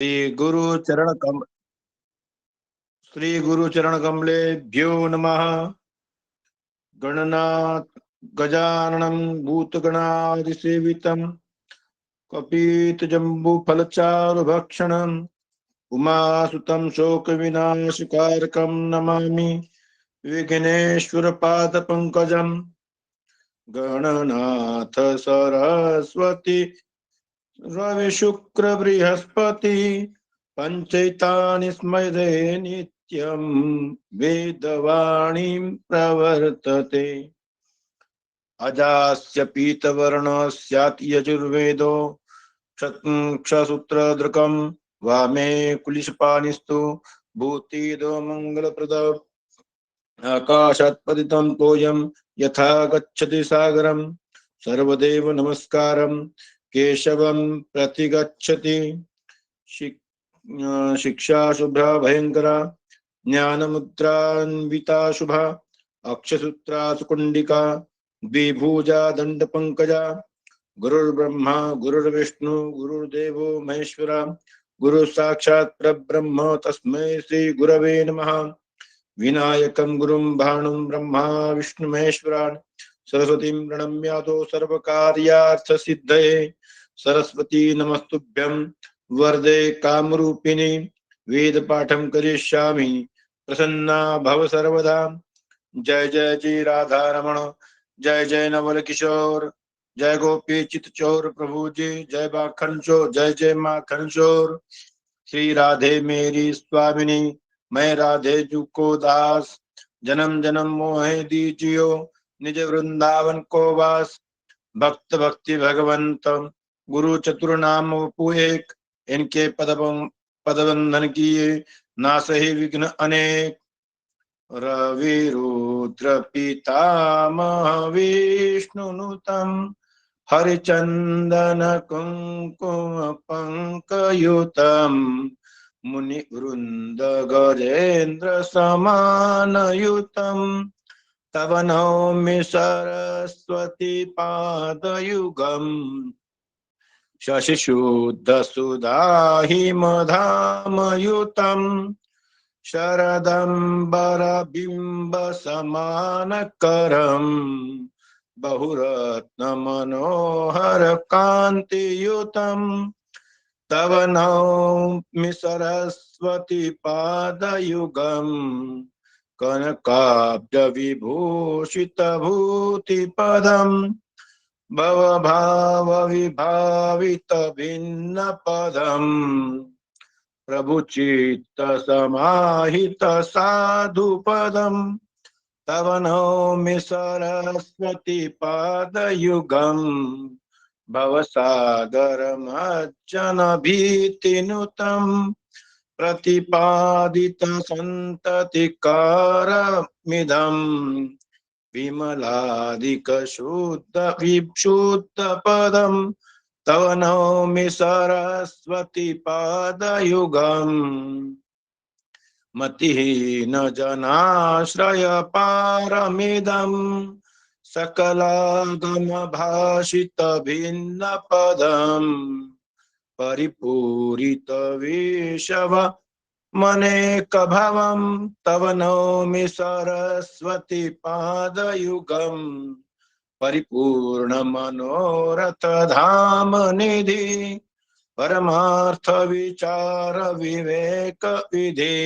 श्री गुरु चरण कमलेभ्यो नमः। गणनाथ गजाननं भूतगणादिसेवितं कपीत जम्बू फलचारुभक्षणं उमासुतं शोकविनाशकारकं नमामि विघ्नेश्वर पादपङ्कजं। गणनाथ सरस्वती रवि शुक्र बृहस्पति पंचैतानि स्मरे नित्यं वेदवाणीं प्रवर्तते। अजास्य पीतवर्णस्यात् यजुर्वेदो क्षसूत्रधृकं वामे कुलिशपाणिस्तु भूतिदो मंगलप्रद। आकाशात् पतितं तोयं यथा गच्छति सागरं सर्वदेव नमस्कारं केशवं प्रतिगच्छति। शिक्षा शुभ्रा भयंकरा ज्ञानमुद्रान्विता शुभा अक्षसूत्रा सुकुंडिका द्विभुजा दंडपंकजा। गुरुर्ब्रह्मा गुरुर्विष्णु गुरुर्देवो महेश्वरा गुरु साक्षात् परब्रह्म तस्मै श्री गुरवे नमः। विनायकं गुरुं भानुं ब्रह्मा विष्णु महेश्वरान् सरस्वतीं प्रणम्यातो सर्वकार्यार्थसिद्धये। सरस्वती नमस्तुभ्यं वरदे कामरूपिणी वेदपाठं करिष्यामि प्रसन्ना भव सर्वदा। जय जय जय राधा रमण जय जय नवल किशोर जय गोपी चित चोर प्रभु जी जय माखन चोर जय जय माखन चोर। श्री राधे मेरी स्वामिनी मैं राधे जू को दास जन्म जन्म मोहे दीजियो निज वृंदावन को वास। भक्त भक्ति भगवंत गुरु चतुर नाम वपु एक इनके पदबंधन किए नासहि विघ्न अनेक। रवि रुद्र पितामह विष्णुनुतम हरिचंदन कुंकुम पंकयुतम मुनि वृंद गजेन्द्र समानयुतम तव नौमि सरस्वती पादयुगम। शशिशुद्ध सुधाहिमधामयुतम शरदंबर बिंब समानकरम बहुरत्न मनोहर कांतियुतम तव नौमि सरस्वती पादयुगम। कनकाब्ज विभूषित भूतिपदम भवभाव विभावित भिन्न पदम प्रभु चित्त समाहित साधु पदम तव नौमि सरस्वती पादयुगम। भवसागर मज्जन भीतिनुतम प्रतिपादित संतति कारमिदम विमलादिक शुद्ध विशुद्ध पदम तव नौमि सरस्वती पादयुगम। मतिहीन जनाश्रय पारमिदम सकलागम भाषित भिन्न पदम परिपूरित विषव मनेक भवम तव नौमि सरस्वती पादयुगम। परिपूर्ण मनोरथ धाम निधि परमार्थ विचार विवेक विधि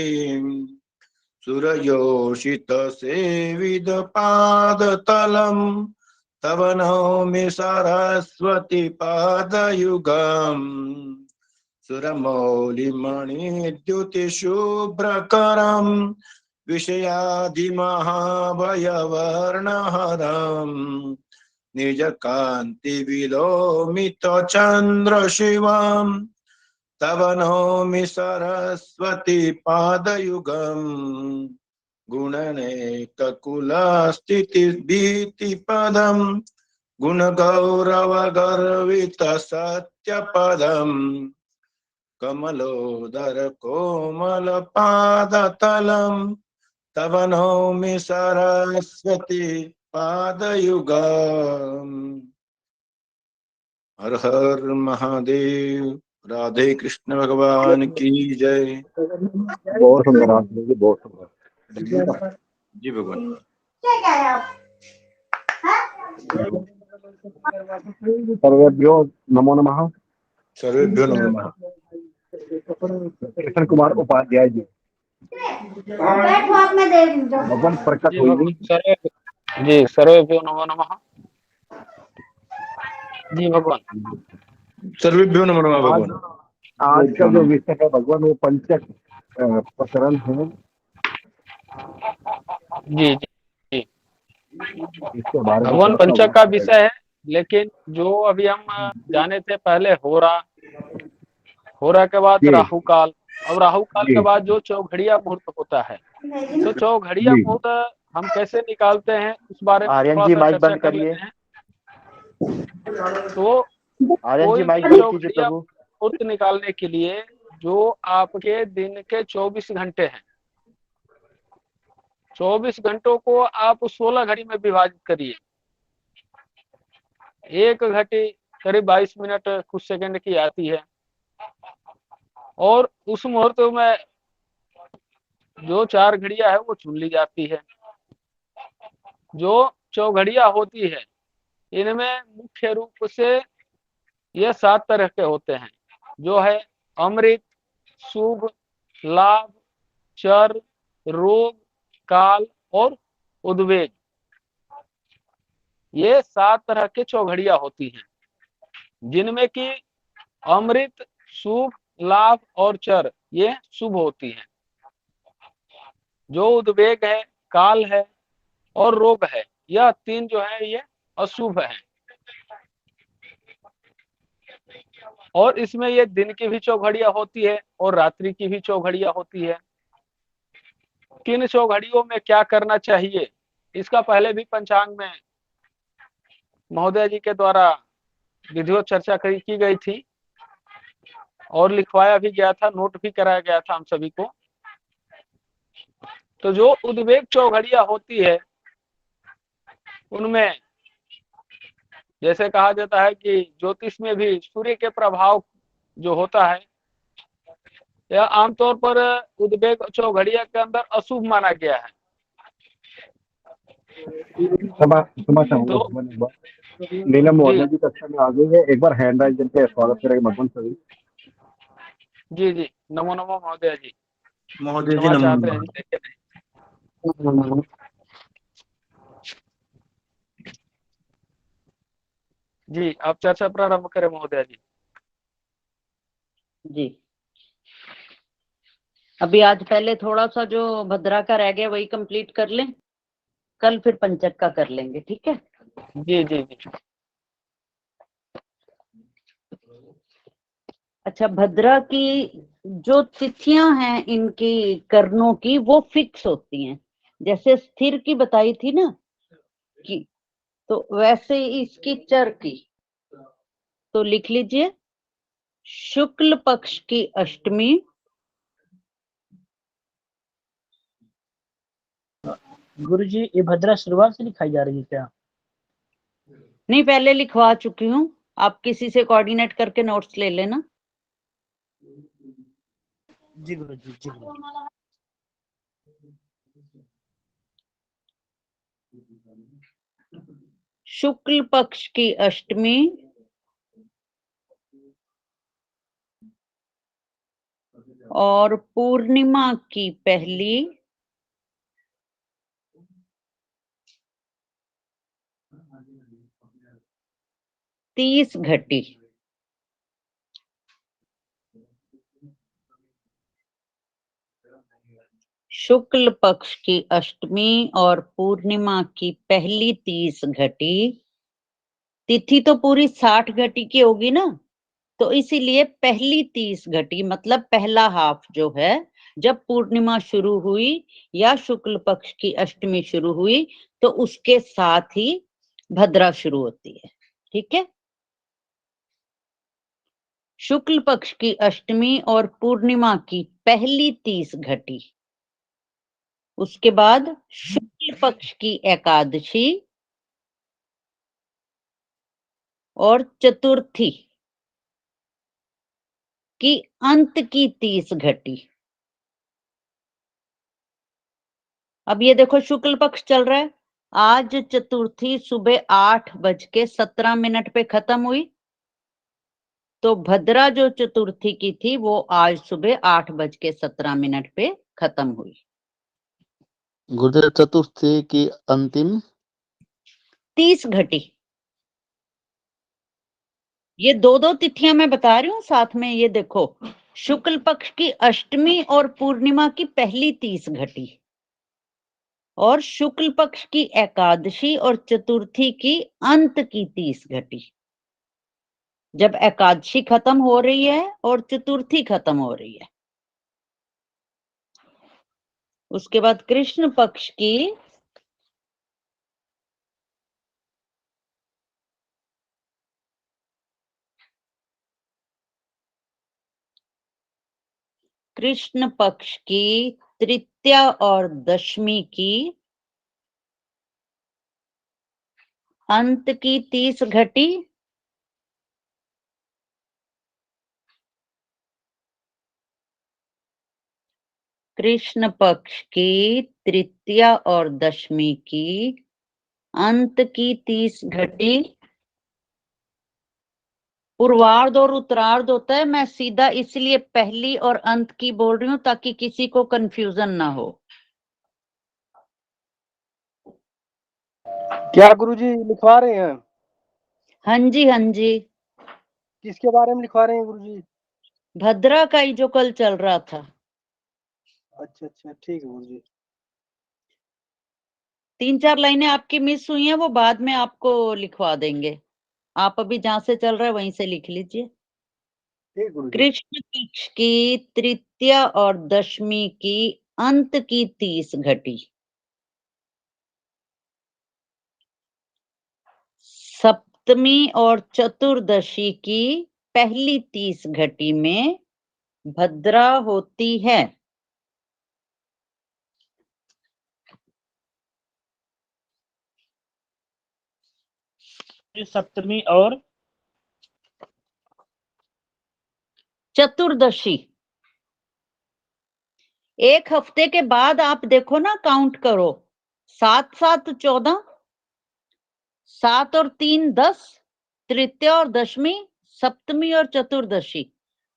सुरयोषित सेविद पाद तलम तव नौमि सरस्वती पादयुगम। सुरमौलिमणि द्युति शुभ्रकरं विषयाधि महाभयवर्णहरं निज कांति विलोमित चंद्र शिवम तव नौमि सरस्वती पादयुगम। गुणनेक कुल स्थिति भीति पदम गुण गौरव गर्वित सत्य पदम कमलोदर कोमल पाद तलम तव नौमि सरस्वती पादयुगम। हर हर महादेव राधे कृष्ण भगवान की जय। बहुत सुंदर आंसर जी, बहुत सुंदर। जी भगवान। सर्वेभ्यो नमो नमः। सर्वेभ्यो नमो नमः। कृष्ण कुमार उपाध्याय जी, भगवान प्रकट जी हुई भगवान जी, सर्वेभ्यो नमो नमः। जी भगवान। सर्वेभ्यो नमो नमः आज भगवान। आज का जो विषय है भगवान, वो पंचक प्रकरण है। जी जी जी, इसके बारे में भगवान थोड़ा सा पंचक का अवगत कराइए। विषय है, लेकिन जो अभी हम जाने थे पहले होरा के बाद जी राहु काल, और राहु काल के जी बाद जो चौघड़िया मुहूर्त होता है, तो चौघड़िया जी। मुहूर्त हम कैसे निकालते हैं उस बारे में आर्यन थोड़ा जी सा माइक चर्चा बंद कर करिए। लेते हैं। तो आर्यन जी कोई माइक भी बंद कीजिए चौघड़िया प्रभु। मुहूर्त निकालने के लिए जो आपके दिन के 24 घंटे हैं, 24 घंटों को आप 16 घड़ी में विभाजित करिए। एक घड़ी करीब 22 मिनट कुछ सेकंड की आती है, और उस मुहूर्त में जो 4 घड़ियां है वो चुन ली जाती है। जो चौघड़ियां होती है, इनमें मुख्य रूप से ये 7 तरह के होते हैं, जो है अमृत, शुभ, लाभ, चर, रोग, काल और उद्वेग। ये 7 तरह के चौघड़ियां होती हैं, जिनमें कि अमृत, शुभ, लाभ और चर ये शुभ होती हैं। जो उद्वेग है, काल है और रोग है, यह 3 जो है ये अशुभ है। और इसमें ये दिन की भी चौघड़ियां होती है और रात्रि की भी चौघड़ियां होती है। किन चौघड़ियों में क्या करना चाहिए, इसका पहले भी पंचांग में महोदय जी के द्वारा विधिवत चर्चा की गई थी, और लिखवाया भी गया था, नोट भी कराया गया था हम सभी को। तो जो उद्वेग चौघड़ियां होती है, उनमें जैसे कहा जाता है कि ज्योतिष में भी सूर्य के प्रभाव जो होता है, यह आमतौर पर उद्वेग चौघड़िया के अंदर अशुभ माना गया है। क्षमा चाहूंगा तो भगवान, एक बार नीलम जी महोदय जी कक्षा में आ गई है, एक बार हैंड राइज करके स्वागत करेंगे भगवान सभी। जी जी, नमो नमो महोदय जी, महोदय जी क्षमा नमो चाहते हैं नमः। जी, देखे नहीं। जी, आप चर्चा प्रारंभ करें महोदय जी। जी, अभी आज पहले थोड़ा सा जो भद्रा का रह गया वही कंप्लीट कर लें, कल फिर पंचक का कर लेंगे, ठीक है। जी जी जी। अच्छा, भद्रा की जो तिथियां हैं इनकी कर्णों की, वो फिक्स होती हैं। जैसे स्थिर की बताई थी ना कि, तो वैसे इसकी चर की, तो लिख लीजिए शुक्ल पक्ष की अष्टमी, गुरुजी ये भद्रा शुरुआत से लिखाई जा रही है क्या? नहीं पहले लिखवा चुकी हूँ, आप किसी से कोऑर्डिनेट करके नोट्स ले लेना। जी गुरुजी, जी गुरुजी। शुक्ल पक्ष की अष्टमी और पूर्णिमा की पहली 30 घटी, शुक्ल पक्ष की अष्टमी और पूर्णिमा की पहली 30 घटी, तिथि तो पूरी 60 घटी की होगी ना, तो इसीलिए पहली 30 घटी मतलब पहला हाफ जो है, जब पूर्णिमा शुरू हुई या शुक्ल पक्ष की अष्टमी शुरू हुई, तो उसके साथ ही भद्रा शुरू होती है, ठीक है। शुक्ल पक्ष की अष्टमी और पूर्णिमा की पहली 30 घटी, उसके बाद शुक्ल पक्ष की एकादशी और चतुर्थी, की अंत की 30 घटी। अब ये देखो शुक्ल पक्ष चल रहा है, आज चतुर्थी सुबह 8:17 पे खत्म हुई, तो भद्रा जो चतुर्थी की थी वो आज सुबह 8:17 पे खत्म हुई। गुरुदेव चतुर्थी की अंतिम 30 घटी। ये दो तिथियां मैं बता रही हूँ साथ में, ये देखो शुक्ल पक्ष की अष्टमी और पूर्णिमा की पहली 30 घटी, और शुक्ल पक्ष की एकादशी और चतुर्थी की अंत की 30 घटी, जब एकादशी खत्म हो रही है और चतुर्थी खत्म हो रही है। उसके बाद कृष्ण पक्ष की तृतीया और दशमी की अंत की 30 घटी, कृष्ण पक्ष की तृतीया और दशमी की अंत की 30 घटी। पूर्वार्ध और उत्तरार्ध होता है, मैं सीधा इसलिए पहली और अंत की बोल रही हूं ताकि किसी को कंफ्यूजन ना हो। क्या गुरुजी लिखवा रहे हैं? हाँ जी, हाँ जी, किसके बारे में लिखवा रहे हैं गुरुजी? भद्रा का ही जो कल चल रहा था। अच्छा अच्छा, ठीक है गुरुजी। 3-4 लाइनें आपकी मिस हुई हैं, वो बाद में आपको लिखवा देंगे। आप अभी जहां से चल रहा है वहीं से लिख लीजिए। ठीक गुरुजी। कृष्ण पक्ष की तृतीया और दशमी की अंत की 30 घटी, सप्तमी और चतुर्दशी की पहली 30 घटी में भद्रा होती है। सप्तमी और चतुर्दशी एक हफ्ते के बाद आप देखो ना, काउंट करो, 7-7 14, 7 और 3 10, तृतीया और दशमी, सप्तमी और चतुर्दशी।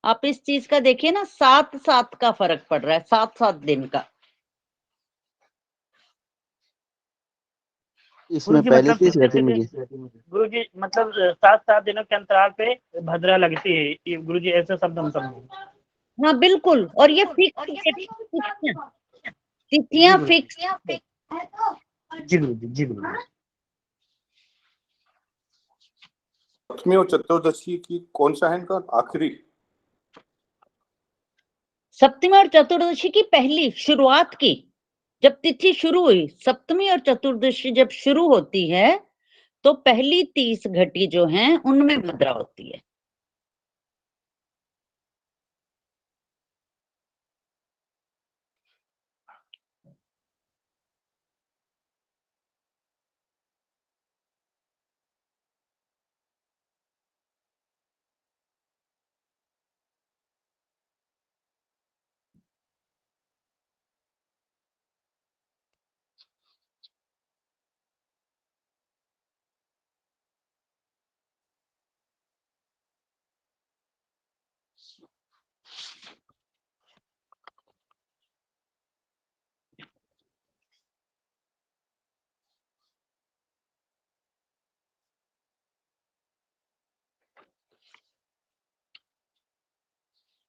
आप इस चीज का देखिए ना, 7-7 का फर्क पड़ रहा है, 7-7 दिन का। इसमें गुरुजी पहले मतलब 30 घटी मिली। गुरुजी मतलब 7-7 दिनों के अंतराल पे भद्रा लगती है, ये गुरुजी ऐसे शब्द हम समझे। हाँ बिल्कुल, और ये फिक्स तिथियां फिक्स। जी गुरुजी, जी गुरुजी। सप्तमी और चतुर्दशी की कौन सा है इनका आखिरी? सप्तमी और चतुर्दशी की पहली शुरुआत की, जब तिथि शुरू हुई, सप्तमी और चतुर्दशी जब शुरू होती है तो पहली 30 घटी जो हैं उनमें भद्रा होती है।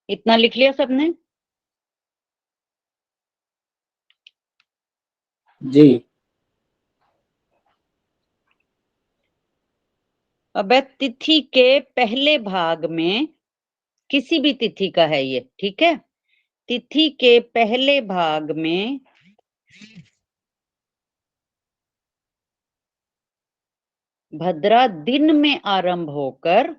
इतना लिख लिया सबने? जी। अब तिथि के पहले भाग में, किसी भी तिथि का है ये, ठीक है, तिथि के पहले भाग में भद्रा दिन में आरंभ होकर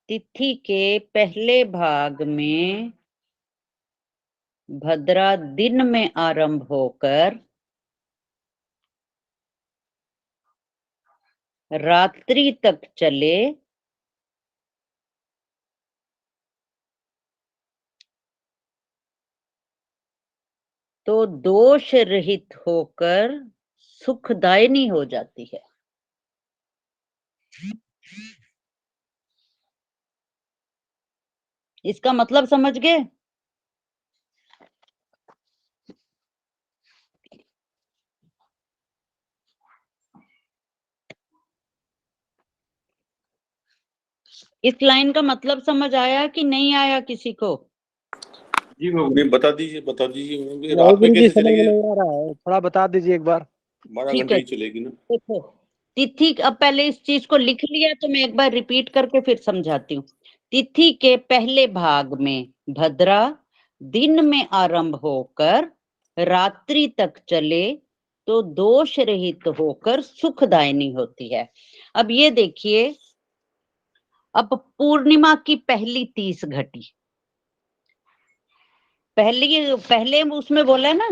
तिथि के पहले भाग में भद्रा दिन में आरंभ होकर रात्रि तक चले तो दोष रहित होकर सुखदायिनी हो जाती है। इसका मतलब समझ गए? इस लाइन का मतलब समझ आया कि नहीं आया किसी को? जी भगवान। नहीं, बता दीजिए नहीं रात में गुरुजी, कैसे समझ में चलेगी? नहीं आ रहा है, थोड़ा बता दीजिए एक बार। 12 ठीक घंटे है, ही चलेगी ना। देखो तिथि, अब पहले इस चीज को लिख लिया तो मैं एक बार रिपीट करके फिर समझाती हूँ। तिथि के पहले भाग में भद्रा दिन में आरंभ होकर रात्रि तक चले तो दोष रहित होकर सुखदायिनी होती है। अब ये देखिए, अब पूर्णिमा की पहली 30 घटी, पहले उसमें बोला ना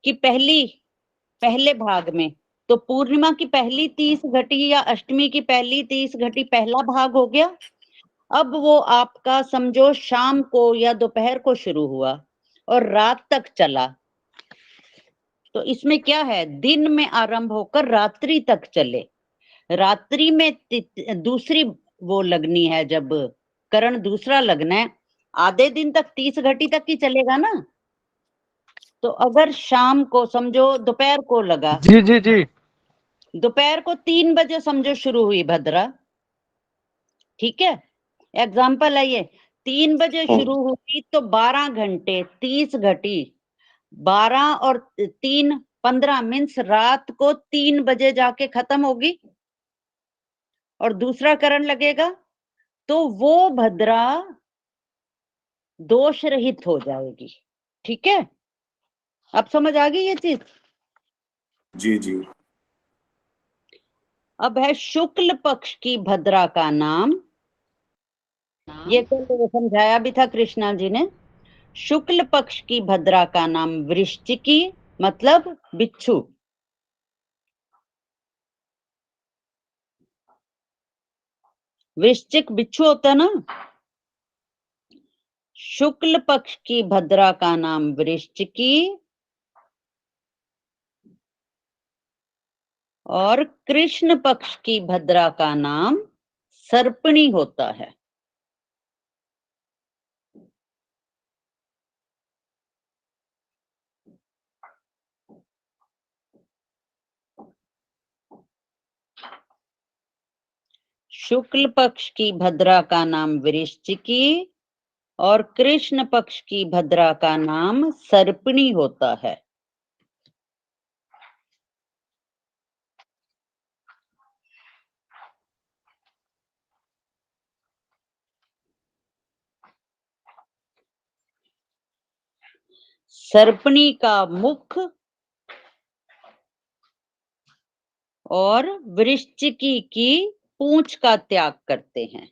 कि पहले भाग में, तो पूर्णिमा की पहली 30 घटी या अष्टमी की पहली 30 घटी पहला भाग हो गया। अब वो आपका समझो शाम को या दोपहर को शुरू हुआ और रात तक चला, तो इसमें क्या है, दिन में आरंभ होकर रात्रि तक चले। रात्रि में दूसरी वो लगनी है, जब करण दूसरा लगना है, आधे दिन तक 30 घटी तक ही चलेगा ना। तो अगर शाम को समझो दोपहर को लगा, जी जी जी। दोपहर को 3 बजे समझो शुरू हुई भद्रा, ठीक है, एग्जाम्पल है ये, 3 बजे शुरू हुई तो 12 घंटे 30 घटी, 12 और 3 15 मीन्स रात को 3 बजे जाके खत्म होगी और दूसरा करण लगेगा, तो वो भद्रा दोष रहित हो जाएगी। ठीक है, अब समझ आ गई ये चीज? जी जी। अब है शुक्ल पक्ष की भद्रा का नाम, ये तो समझाया भी था कृष्णा जी ने। शुक्ल पक्ष की भद्रा का नाम वृश्चिकी, मतलब बिच्छू। वृश्चिक बिच्छू होता है ना। शुक्ल पक्ष की भद्रा का नाम वृश्चिकी और कृष्ण पक्ष की भद्रा का नाम सर्पणी होता है। शुक्ल पक्ष की भद्रा का नाम वृश्चिकी और कृष्ण पक्ष की भद्रा का नाम सर्पणी होता है। सर्पणी का मुख और वृश्चिकी की पूंछ का त्याग करते हैं।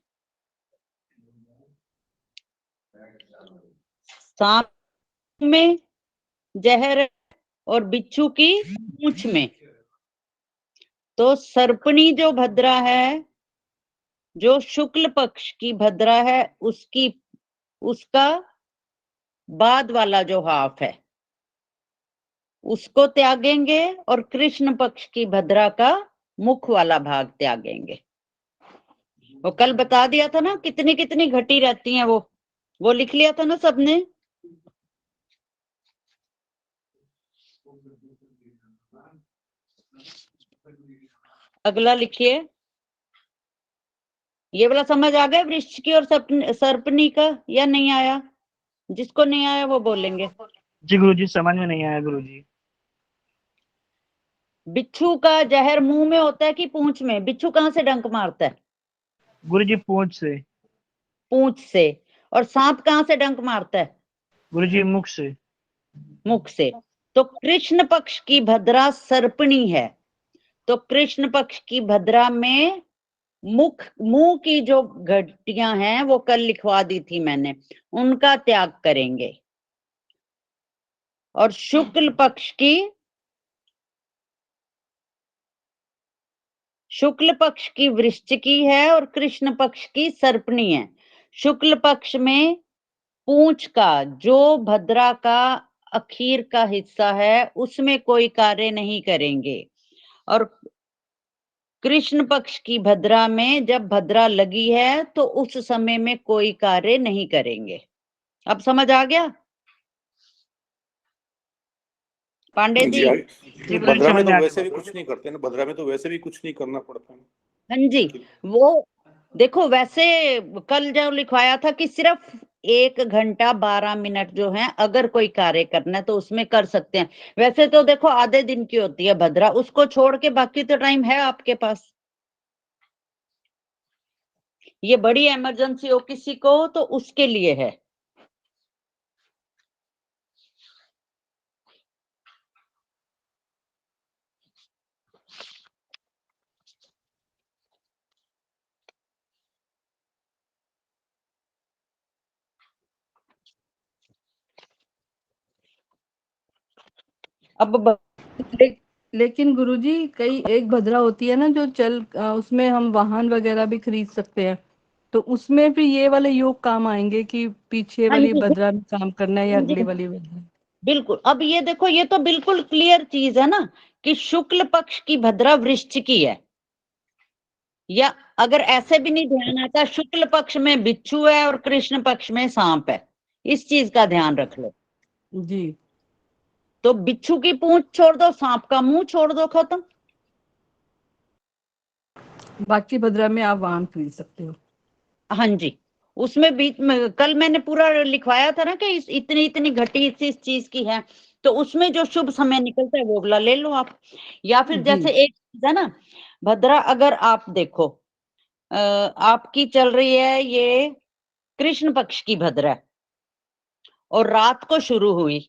सांप में जहर और बिच्छू की पूंछ में, तो सर्पणी जो भद्रा है, जो शुक्ल पक्ष की भद्रा है, उसका बाद वाला जो हाफ है उसको त्यागेंगे और कृष्ण पक्ष की भद्रा का मुख वाला भाग त्यागेंगे। वो कल बता दिया था ना कितनी कितनी घटी रहती हैं, वो लिख लिया था ना सबने। अगला लिखिए, ये वाला समझ आ गया वृश्चिकी और सर्पनी का या नहीं आया? जिसको नहीं आया वो बोलेंगे। जी गुरुजी, समझ में नहीं आया गुरुजी। बिच्छू का जहर मुंह में होता है कि पूंछ में? बिच्छू कहाँ से डंक मारता है? गुरुजी पूंछ से। पूंछ से। और सांप कहाँ से डंक मारता है? गुरुजी मुख से। मुख से। तो कृष्ण पक्ष की भद्रा सर्पणी है, तो कृष्ण पक्ष की भद्रा में मुंह की जो घटियां हैं वो कल लिखवा दी थी मैंने, उनका त्याग करेंगे। और शुक्ल पक्ष की वृश्चिकी है और कृष्ण पक्ष की सर्पणी है। शुक्ल पक्ष में पूंछ का जो भद्रा का अखीर का हिस्सा है उसमें कोई कार्य नहीं करेंगे, और कृष्ण पक्ष की भद्रा में जब भद्रा लगी है तो उस समय में कोई कार्य नहीं करेंगे। अब समझ आ गया पांडे जी? जी, भद्रा में समझ तो आ वैसे भी गया। कुछ नहीं करते ना, भद्रा में तो वैसे भी कुछ नहीं करना पड़ता है। हाँ जी, वो देखो वैसे कल जो लिखवाया था कि सिर्फ 1 घंटा 12 मिनट जो है अगर कोई कार्य करना है तो उसमें कर सकते हैं। वैसे तो देखो आधे दिन की होती है भद्रा, उसको छोड़ के बाकी तो टाइम है आपके पास। ये बड़ी इमरजेंसी हो किसी को तो उसके लिए है। अब लेकिन गुरुजी कई एक भद्रा होती है ना जो उसमें हम वाहन वगैरह भी खरीद सकते हैं, तो उसमें भी ये वाले योग काम आएंगे कि पीछे हाँ वाली जी, भद्रा में काम करना है या हाँ जी, अगली वाली भद्रा? बिल्कुल। अब ये देखो ये तो बिल्कुल क्लियर चीज है ना कि शुक्ल पक्ष की भद्रा वृश्चिकी है, या अगर ऐसे भी नहीं ध्यान आता शुक्ल पक्ष में बिच्छू है और कृष्ण पक्ष में सांप है, इस चीज का ध्यान रख लो। जी, तो बिच्छू की पूंछ छोड़ दो, सांप का मुंह छोड़ दो, खत्म। बाकी भद्रा में आप वाहन खरीद सकते हो। हाँ जी, उसमें बीच में कल मैंने पूरा लिखवाया था ना कि इतनी इतनी घटी इस चीज की है, तो उसमें जो शुभ समय निकलता है वो वाला ले लो आप। या फिर जी, जैसे एक चीज है ना भद्रा, अगर आप देखो आपकी चल रही है ये कृष्ण पक्ष की भद्रा और रात को शुरू हुई,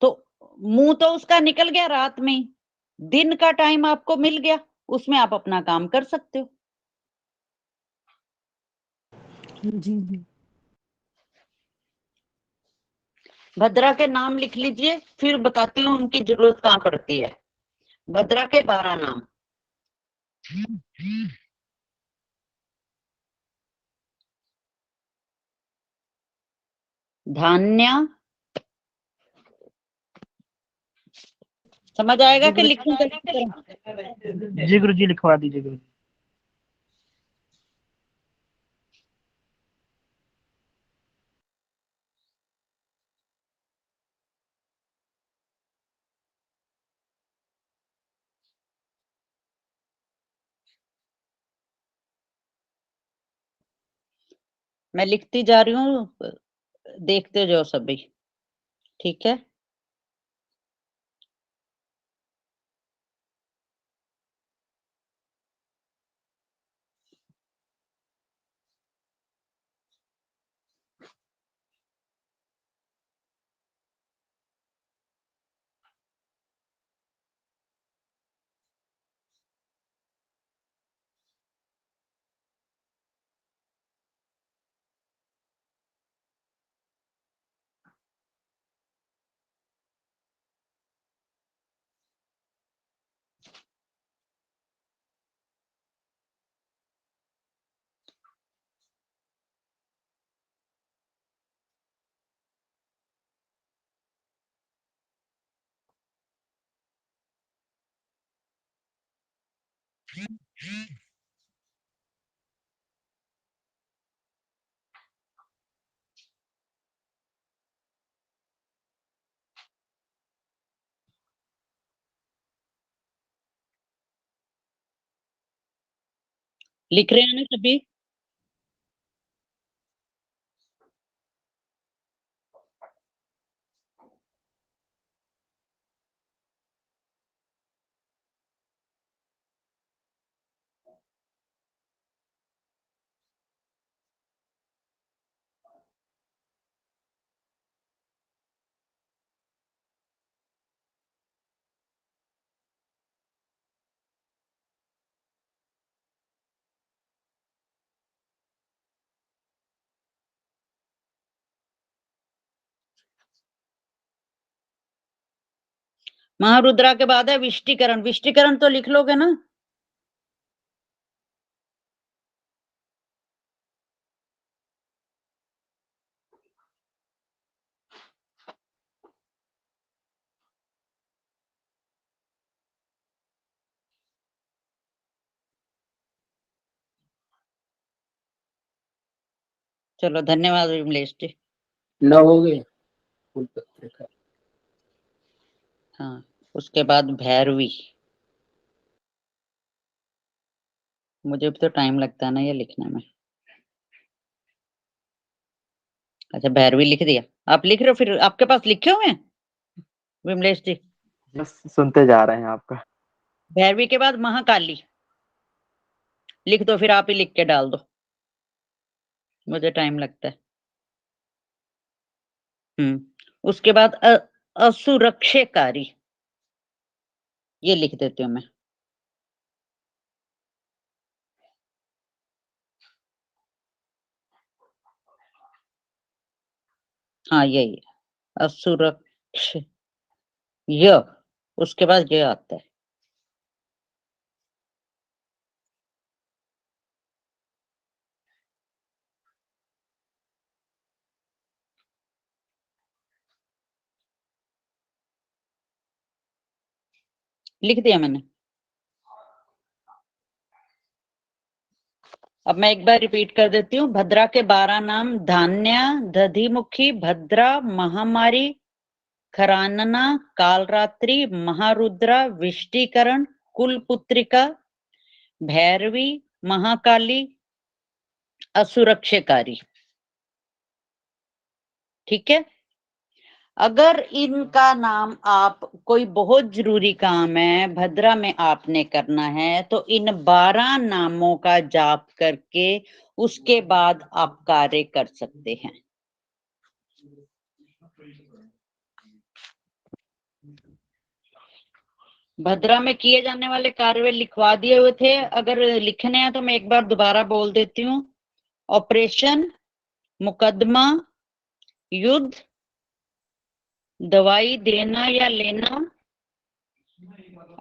तो मुंह तो उसका निकल गया रात में ही, दिन का टाइम आपको मिल गया, उसमें आप अपना काम कर सकते हो। जी, जी। भद्रा के नाम लिख लीजिए, फिर बताती हूँ उनकी जरूरत कहाँ पड़ती है। भद्रा के 12 नाम। धान्य, समझ आएगा कि लिखूं तो? जी गुरु जी, लिखवा दीजिए गुरु जी। मैं लिखती जा रही हूँ, देखते जाओ सभी, ठीक है? लिख रहे हैं ना सभी? महारुद्रा के बाद है विष्टिकरण। विष्टिकरण तो लिख लोगे ना? चलो धन्यवाद विमलेश जी। 9 हो गए फूल पत्रिका। हाँ, उसके बाद भैरवी। मुझे भी तो टाइम लगता है ना ये लिखने में। अच्छा, भैरवी लिख दिया। आप लिख रहे हो, फिर आपके पास लिखे हुए हैं विमलेश जी? बस सुनते जा रहे हैं आपका। भैरवी के बाद महाकाली लिख दो, फिर आप ही लिख के डाल दो, मुझे टाइम लगता है। उसके बाद असुरक्षकारी, ये लिख देती हूँ मैं। हाँ, यही है असुरक्ष, उसके बाद ये आता है। लिख दिया मैंने। अब मैं एक बार रिपीट कर देती हूँ। भद्रा के 12 नाम: धान्या, दधिमुखी, भद्रा, महामारी, खरानना, कालरात्रि, महारुद्रा, विष्टिकरण, कुलपुत्रिका, भैरवी, महाकाली, असुरक्षकारी। ठीक है। अगर इनका नाम आप, कोई बहुत जरूरी काम है भद्रा में आपने करना है, तो इन 12 नामों का जाप करके उसके बाद आप कार्य कर सकते हैं। भद्रा में किए जाने वाले कार्य लिखवा दिए हुए थे, अगर लिखने हैं तो मैं एक बार दोबारा बोल देती हूँ। ऑपरेशन, मुकदमा, युद्ध, दवाई देना या लेना,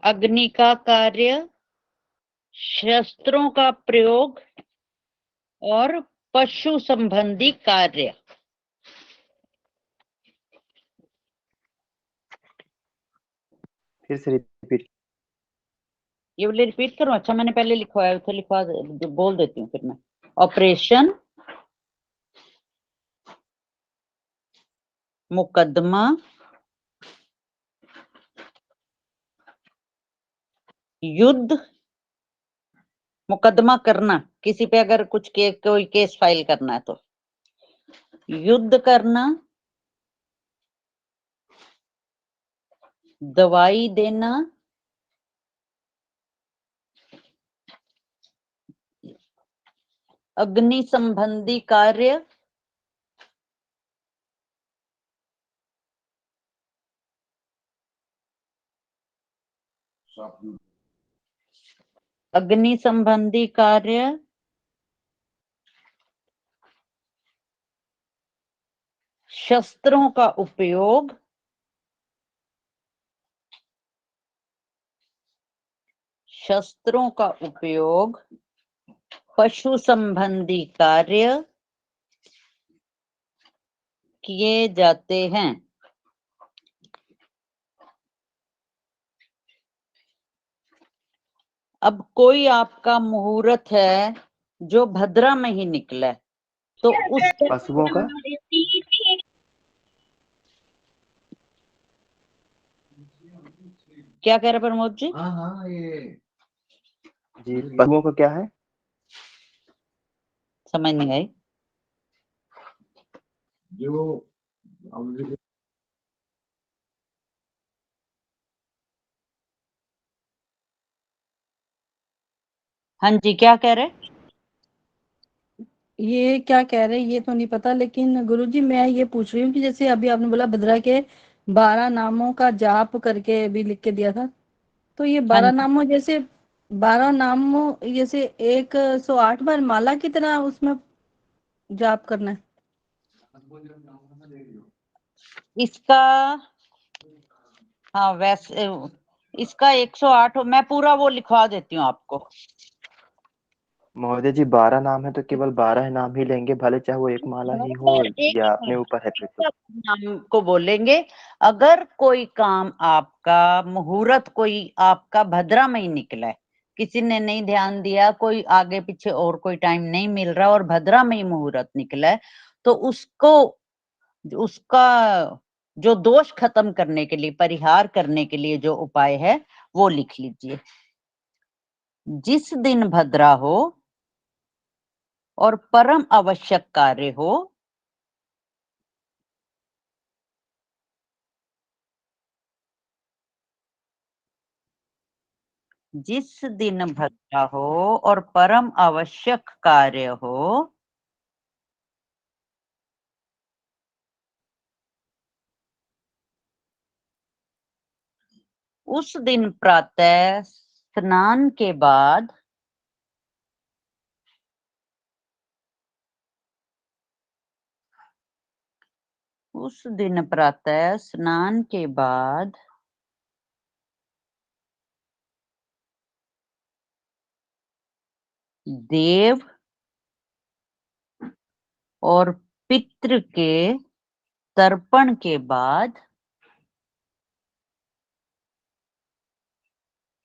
अग्नि का कार्य, शस्त्रों का प्रयोग और पशु संबंधी कार्य। फिर से रिपीट। ये वाले रिपीट करूं? अच्छा, मैंने पहले लिखवाया था, बोल देती हूँ फिर मैं। ऑपरेशन, मुकदमा, युद्ध, मुकदमा करना, किसी पे अगर कुछ कोई केस फाइल करना है तो, युद्ध करना, दवाई देना, अग्नि संबंधी कार्य, अग्नि संबंधी कार्य, शस्त्रों का उपयोग, शस्त्रों का उपयोग, पशु संबंधी कार्य किए जाते हैं। अब कोई आपका मुहूर्त है जो भद्रा में ही निकला है, तो उसका पशुओं का, क्या कह रहे प्रमोद जी? जी पशुओं का क्या है? समझ नहीं आई। जो हाँ जी, क्या कह रहे? ये क्या कह रहे हैं ये तो नहीं पता, लेकिन गुरुजी मैं ये पूछ रही हूँ कि जैसे अभी आपने बोला भद्रा के 12 नामों का जाप करके भी लिख के दिया था, तो ये हाँ 12 जी। नामों जैसे 12 नामों जैसे 108 बार माला की तरह उसमें जाप करना है? इसका, हाँ वैसे इसका 108, मैं पूरा वो लिखवा देती हूँ आपको। महोदय जी 12 नाम है तो केवल 12 नाम ही लेंगे, भले चाहे वो एक माला ही हो, एक या अपने ऊपर है फिर तो। नाम को बोलेंगे। अगर कोई काम आपका मुहूर्त कोई आपका भद्रा में ही निकला है, किसी ने नहीं ध्यान दिया, कोई आगे पीछे और कोई टाइम नहीं मिल रहा और भद्रा में ही मुहूर्त निकला है, तो उसका जो दोष खत्म करने के लिए, परिहार करने के लिए जो उपाय है वो लिख लीजिए। जिस दिन भद्रा हो और परम आवश्यक कार्य हो, जिस दिन भद्रा हो और परम आवश्यक कार्य हो, उस दिन प्रातः स्नान के बाद देव और पितृ के तर्पण के बाद,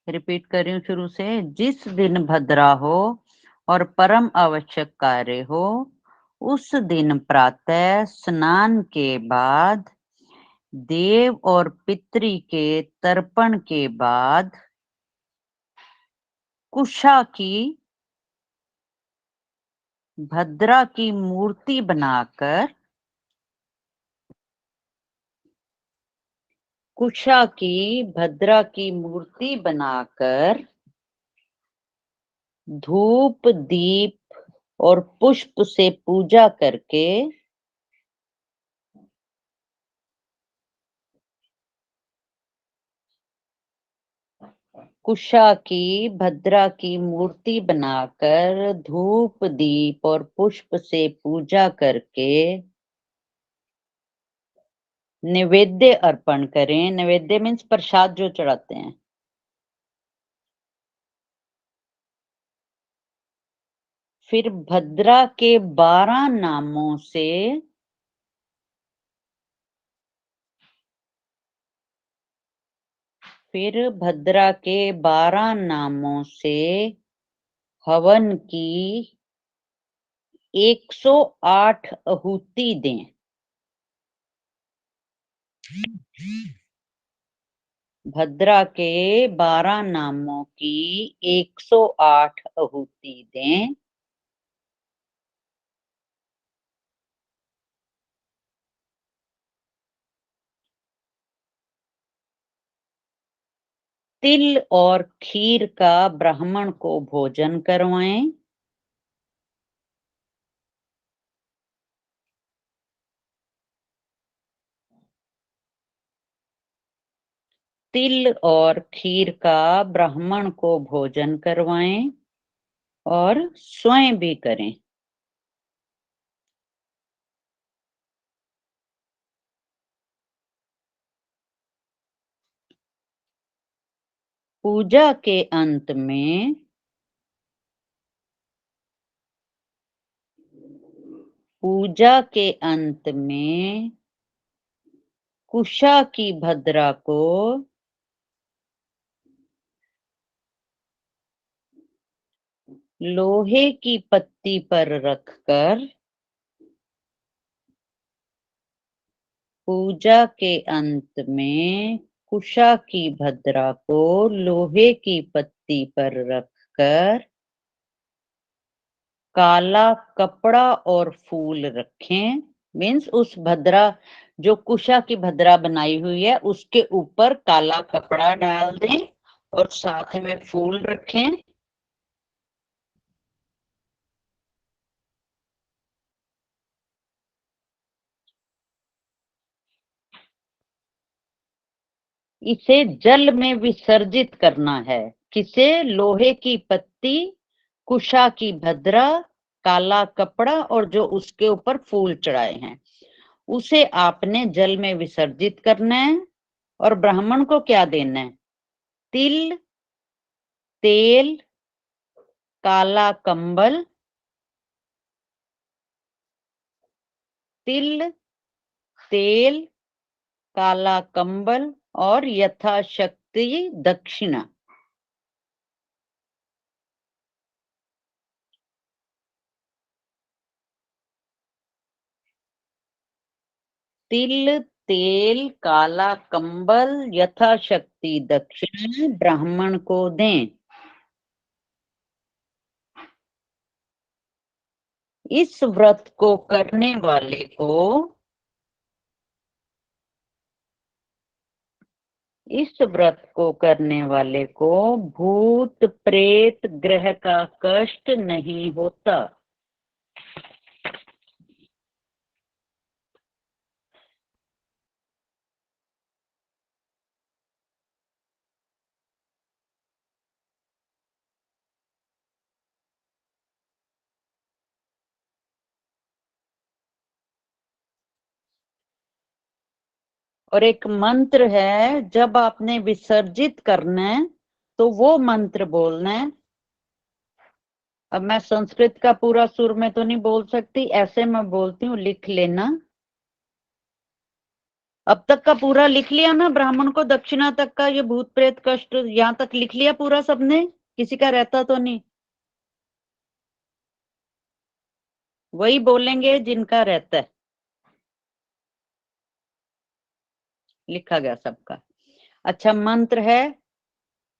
रिपीट कर रही हूँ शुरू से, जिस दिन भद्रा हो और परम आवश्यक कार्य हो, उस दिन प्रातः स्नान के बाद, देव और पितृ के तर्पण के बाद, कुशा की भद्रा की मूर्ति बनाकर, कुशा की भद्रा की मूर्ति बनाकर धूप दीप और पुष्प से पूजा करके कुशा की भद्रा की मूर्ति बनाकर धूप दीप और पुष्प से पूजा करके नैवेद्य अर्पण करें। नैवेद्य मीन्स प्रसाद जो चढ़ाते हैं। फिर भद्रा के 12 नामों से हवन की 108 आहुति दें। भद्रा के 12 नामों की 108 आहुति दें। तिल और खीर का ब्राह्मण को भोजन करवाएं। तिल और खीर का ब्राह्मण को भोजन करवाएं और स्वयं भी करें। पूजा के अंत में कुशा की भद्रा को लोहे की पत्ती पर रखकर पूजा के अंत में कुशा की भद्रा को लोहे की पत्ती पर रखकर काला कपड़ा और फूल रखें। मीन्स उस भद्रा जो कुशा की भद्रा बनाई हुई है उसके ऊपर काला कपड़ा डाल दें और साथ में फूल रखें। इसे जल में विसर्जित करना है। किसे? लोहे की पत्ती, कुशा की भद्रा, काला कपड़ा और जो उसके ऊपर फूल चढ़ाए हैं उसे आपने जल में विसर्जित करना है। और ब्राह्मण को क्या देना है? तिल, तेल, काला कंबल, तिल, तेल, काला कंबल और यथाशक्ति दक्षिणा। तिल तेल काला कंबल यथाशक्ति दक्षिणा ब्राह्मण को दें। इस व्रत को करने वाले को भूत प्रेत ग्रह का कष्ट नहीं होता। और एक मंत्र है, जब आपने विसर्जित करना है तो वो मंत्र बोलना है। अब मैं संस्कृत का पूरा सुर में तो नहीं बोल सकती, ऐसे मैं बोलती हूँ, लिख लेना। अब तक का पूरा लिख लिया ना, ब्राह्मण को दक्षिणा तक का, ये भूत प्रेत कष्ट यहाँ तक लिख लिया पूरा सबने? किसी का रहता तो नहीं? वही बोलेंगे जिनका रहता है। लिखा गया सबका। अच्छा, मंत्र है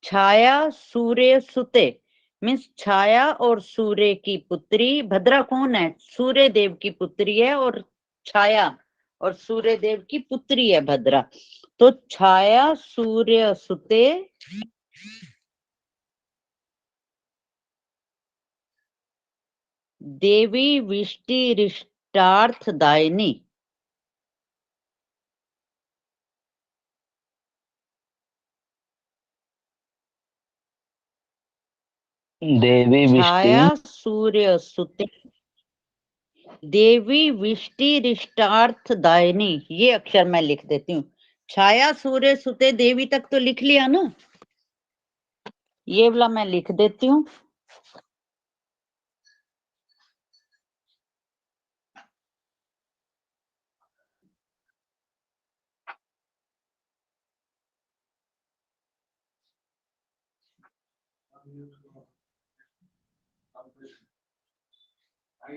छाया सूर्य सुते, मीन्स छाया और सूर्य की पुत्री। भद्रा कौन है? सूर्य देव की पुत्री है, और छाया और सूर्य देव की पुत्री है भद्रा। तो छाया सूर्य सुते देवी विष्टि रिष्टार्थ दायिनी। देवी छाया विष्टि सूर्य सुते देवी विष्टि रिष्टार्थ दायिनी। ये अक्षर मैं लिख देती हूँ। छाया सूर्य सुते देवी तक तो लिख लिया ना, ये वाला मैं लिख देती हूँ। जी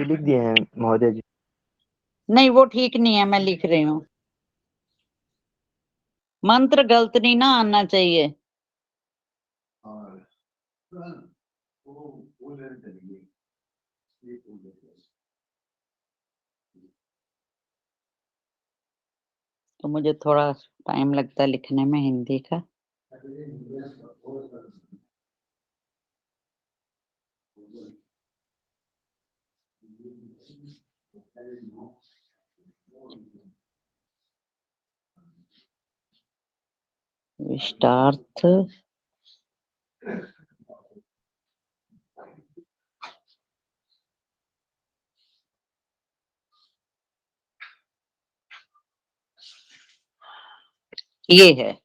लिख दिए हैं महोदय जी। नहीं, वो ठीक नहीं है, मैं लिख रही हूँ। मंत्र गलत नहीं ना आना चाहिए। तो मुझे थोड़ा टाइम लगता है लिखने में हिंदी का। विष्टार्थ ये है।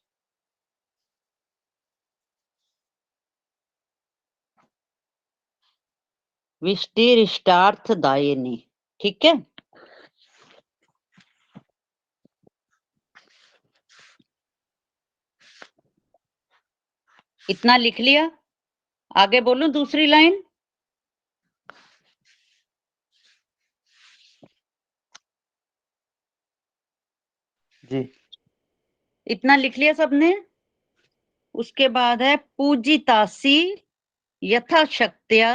विष्टि रिष्टार्थ दायिनी, ठीक है। इतना लिख लिया। आगे बोलूं दूसरी लाइन? जी इतना लिख लिया सबने? उसके बाद है पूजितासी यथाशक्त्या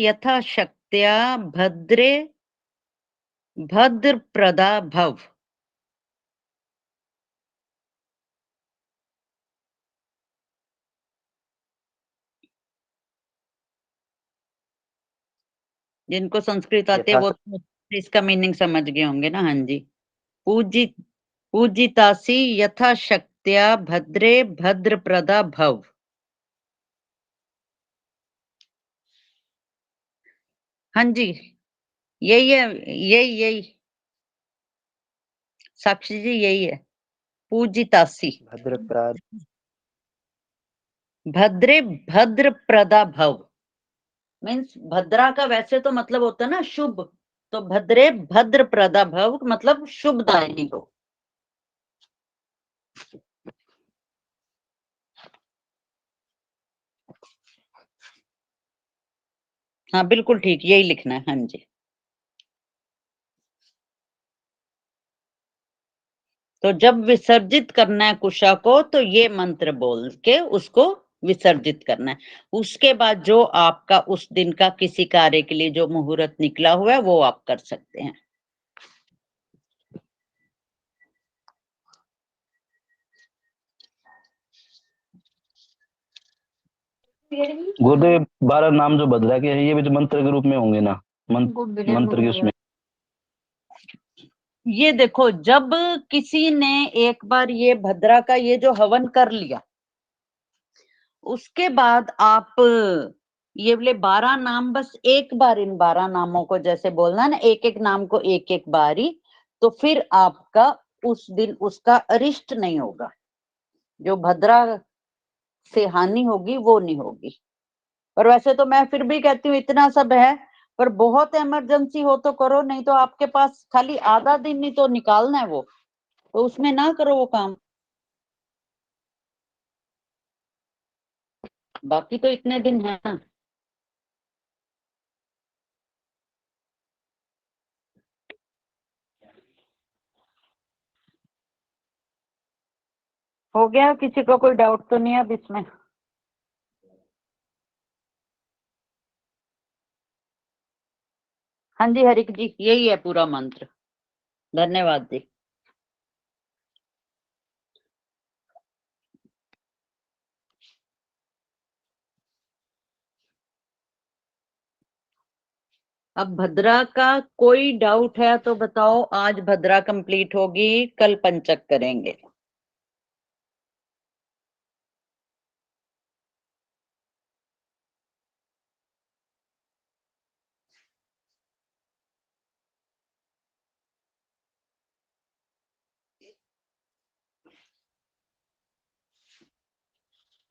यथाशक्त्या भद्रे भद्र प्रदा भव। जिनको संस्कृत आते हैं वो तो इसका मीनिंग समझ गए होंगे ना। हाँ जी। पूजितासी यथाशक्त्या भद्रे भद्र प्रदा भव। हाँ जी, यही है, यही साक्षी जी, यही है पूजितासी। भद्रे भद्र प्रदा भव मीन्स भद्रा का वैसे तो मतलब होता है ना शुभ, तो भद्रे भद्र प्रदा भव मतलब शुभदायिनी हो। हाँ बिल्कुल ठीक, यही लिखना है। हाँ जी। तो जब विसर्जित करना है कुशा को तो ये मंत्र बोल के उसको विसर्जित करना है। उसके बाद जो आपका उस दिन का किसी कार्य के लिए जो मुहूर्त निकला हुआ है वो आप कर सकते हैं। गुरुदेव 12 नाम जो भद्रा के हैं ये भी तो मंत्र के रूप में होंगे ना, मंत्र के उसमें। ये देखो, जब किसी ने एक बार ये भद्रा का ये जो हवन कर लिया, उसके बाद आप ये बोले 12 नाम, बस एक बार इन 12 नामों को जैसे बोलना ना, एक एक नाम को एक एक बारी, तो फिर आपका उस दिन उसका अरिष्ट नहीं होगा, जो भद्रा से हानि होगी वो नहीं होगी। पर वैसे तो मैं फिर भी कहती हूँ इतना सब है, पर बहुत इमरजेंसी हो तो करो, नहीं तो आपके पास खाली आधा दिन ही तो निकालना है, वो तो उसमें ना करो वो काम। बाकी तो इतने दिन है ना। हो गया, किसी को कोई डाउट तो नहीं है अब इसमें? हाँ जी हरिक जी, यही है पूरा मंत्र। धन्यवाद जी। अब भद्रा का कोई डाउट है तो बताओ। आज भद्रा कंप्लीट होगी, कल पंचक करेंगे।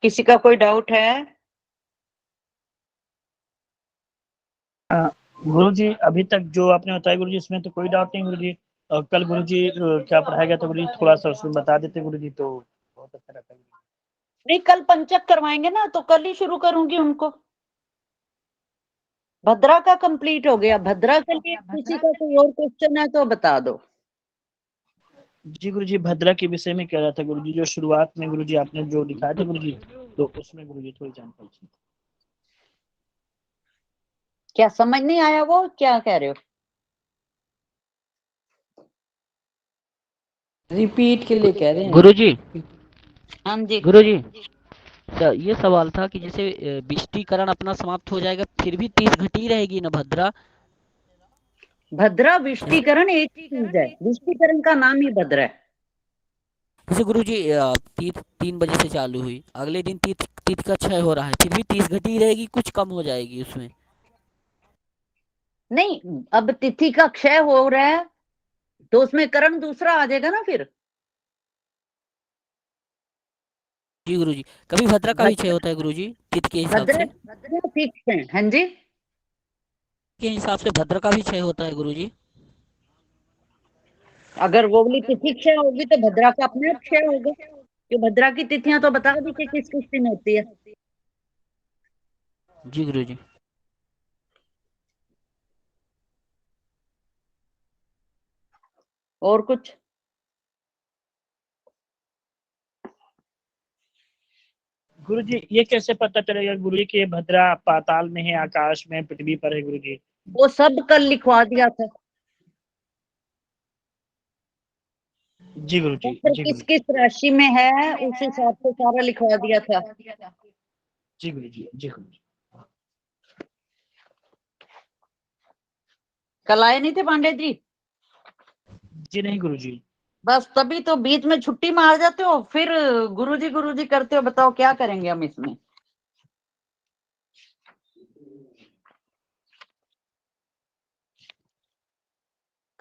किसी का कोई डाउट है? गुरु जी अभी तक जो आपने बताया गुरु जी इसमें तो कोई डाउट नहीं गुरु जी। कल गुरु जी क्या पढ़ाया गया था गुरु जी, थोड़ा सा उसमें बता देते गुरु जी तो बहुत अच्छा रहता। नहीं, कल पंचक करवाएंगे ना, तो कल ही शुरू करूंगी उनको। भद्रा का कंप्लीट हो गया। भद्रा के लिए किसी का कोई और क्वेश्चन है तो बता दो। जी गुरु जी भद्रा के विषय में कह रहा था गुरु जी, जो शुरुआत में गुरु जी आपने जो दिखाया था गुरु जी, तो उसमें गुरु जी थोड़ी जानकारी चाहिए। क्या समझ नहीं आया? वो क्या कह रहे हो? रिपीट के लिए कह रहे हैं। गुरुजी। हाँ जी गुरुजी, तो ये सवाल था कि जैसे विष्टिकरण अपना समाप्त हो जाएगा फिर भी 30 घटी रहेगी ना भद्रा? भद्रा विष्टिकरण एक ही चीज है, विष्टिकरण का नाम ही भद्रा है। जैसे गुरुजी तीत 3 बजे से चालू हुई, अगले दिन तीत तीत का क्षय हो रहा है, फिर भी 30 घटी रहेगी, कुछ कम हो जाएगी उसमें? नहीं, अब तिथि का क्षय हो रहा है तो उसमें करण दूसरा आ जाएगा ना फिर। जी गुरुजी, कभी भद्रा का भी क्षय होता है गुरुजी तिथि के हिसाब भद्रा से? भद्रा फिक्स है। हाँ जी, के हिसाब से भद्रा का भी क्षय होता है गुरुजी? अगर वो वाली तिथि क्षय होगी तो भद्रा का अपने आप क्षय होगा। कि भद्रा की तिथियां तो बता दी कि किस किस दिन होती है। जी गुरुजी। और कुछ? गुरु जी ये कैसे पता चलेगा गुरु जी कि ये भद्रा पाताल में है, आकाश में, पृथ्वी पर है गुरु जी? वो सब कल लिखवा दिया था। जी गुरु जी, चंद्र जी गुरु किस जी, किस राशि में है उस हिसाब से सारा लिखवा दिया था। जी गुरु जी, जी गुरु जी। कल आए नहीं थे पांडे जी? जी नहीं गुरु जी। बस तभी तो बीच में छुट्टी मार जाते हो, फिर गुरुजी करते हो। बताओ क्या करेंगे हम इसमें?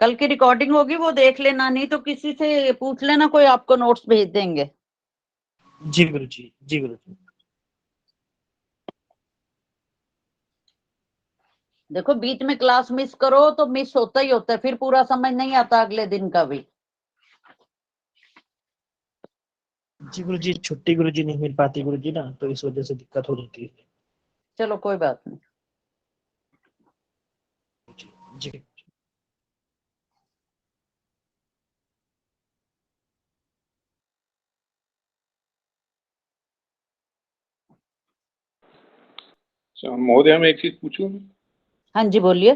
कल की रिकॉर्डिंग होगी, वो देख लेना, नहीं तो किसी से पूछ लेना, कोई आपको नोट्स भेज देंगे। जी गुरु जी, जी गुरु जी। देखो, बीच में क्लास मिस करो तो मिस होता ही होता है, फिर पूरा समझ नहीं आता अगले दिन का भी। जी गुरु जी छुट्टी गुरु जी नहीं मिल पाती गुरु जी ना, तो इस वजह से दिक्कत हो जाती है। चलो कोई बात नहीं। जी। महोदय मैं एक चीज पूछूं। हाँ जी बोलिए।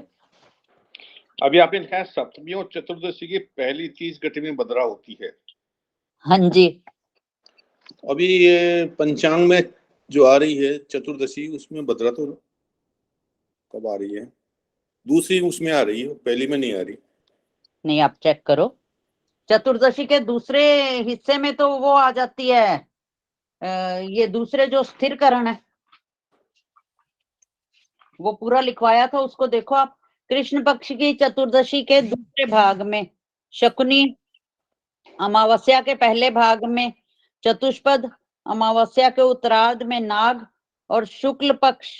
अभी आपने लिखा है सप्तमी और चतुर्दशी की पहली 30 घटी में बद्रा होती है। हाँ जी। अभी ये पंचांग में जो आ रही है चतुर्दशी, उसमें बद्रा तो कब आ रही है? दूसरी उसमें आ रही है, पहली में नहीं आ रही। नहीं आप चेक करो, चतुर्दशी के दूसरे हिस्से में तो वो आ जाती है, ये दूसरे जो स्थिर करण है वो पूरा लिखवाया था, उसको देखो आप। कृष्ण पक्ष की चतुर्दशी के दूसरे भाग में शकुनी, अमावस्या के पहले भाग में चतुष्पद, अमावस्या के उत्तरार्ध में नाग, और शुक्ल पक्ष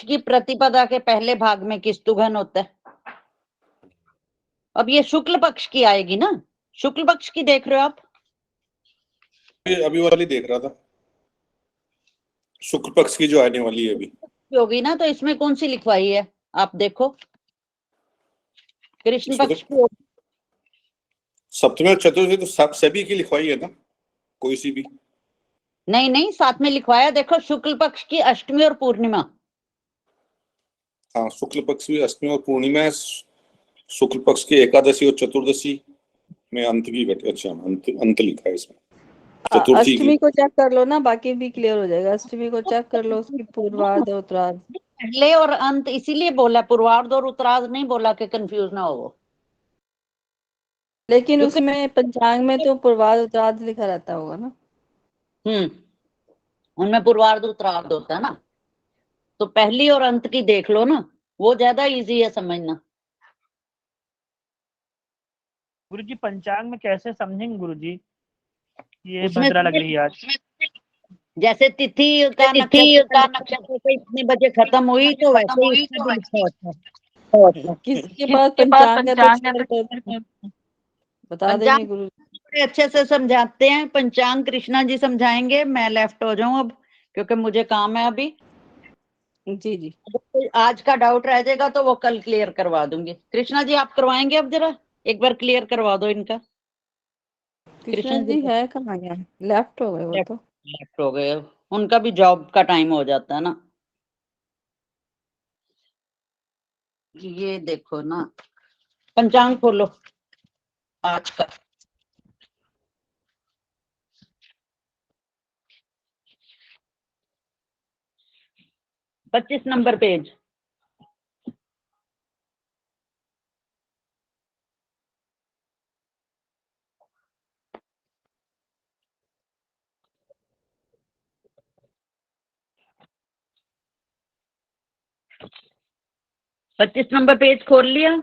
की प्रतिपदा के पहले भाग में किस्तुघन होता है। अब ये शुक्ल पक्ष की आएगी ना, शुक्ल पक्ष की देख रहे हो आप? अभी वाली देख रहा था, शुक्ल पक्ष की जो आने वाली है अभी होगी ना, तो इसमें कौन सी लिखवाई है आप देखो। कृष्ण इसमें पक्ष तो की सप्तमी और चतुर्थी तो सब सभी की लिखवाई है ना, कोई सी भी? नहीं नहीं, साथ में लिखवाया देखो, शुक्ल पक्ष की अष्टमी और पूर्णिमा। हाँ, शुक्ल पक्ष की अष्टमी और पूर्णिमा है, शुक्ल पक्ष की एकादशी और चतुर्दशी में अंत की घटी। अच्छा, अंत लिखा है इसमें चतुर्थी की। अष्टमी को चेक कर लो ना, बाकी भी क्लियर हो जाएगा। अष्टमी को चेक कर लो, उसकी पूर्वार्ध और उत्तरार्ध। पहले और अंत इसीलिए बोला, पूर्वार्ध और उत्तरार्ध नहीं बोला कि कंफ्यूज ना हो। लेकिन उसमें पंचांग में तो पूर्वार्ध उत्तरार्ध लिखा रहता होगा ना। उनमें पूर्वार्ध उत्तरार्ध होता है ना, तो पहली और अंत की देख लो ना, वो ज्यादा इजी है समझना। गुरुजी पंचांग में कैसे समझेंगे गुरुजी ये उसमें भद्रा लग रही है आज? जैसे तिथि का नक्षत्र को इतने बजे खत्म हुई, तो वैसे ही उसमें भी लिखा होता है। किसके पास पंचांग है तो शेयर कर बता देंगे पंचांग गुरु। बड़े अच्छे से समझाते हैं, पंचांग कृष्णा जी समझाएंगे। मैं लेफ्ट हो जाऊं अब, क्योंकि मुझे काम है अभी। जी जी। अगर आज का डाउट रह जाएगा तो वो कल क्लियर करवा दूंगी। कृष्णा जी आप करवाएंगे, अब जरा एक बार क्लियर करवा दो इनका। कृष्णा जी है कहाँ गया? लेफ्ट हो गए वो तो। लेफ्ट हो गए, उनका भी जॉब का टाइम हो जाता है ना। ये देखो ना, पंचांग खोलो आज का। पच्चीस नंबर पेज। पच्चीस नंबर पेज खोल लिया?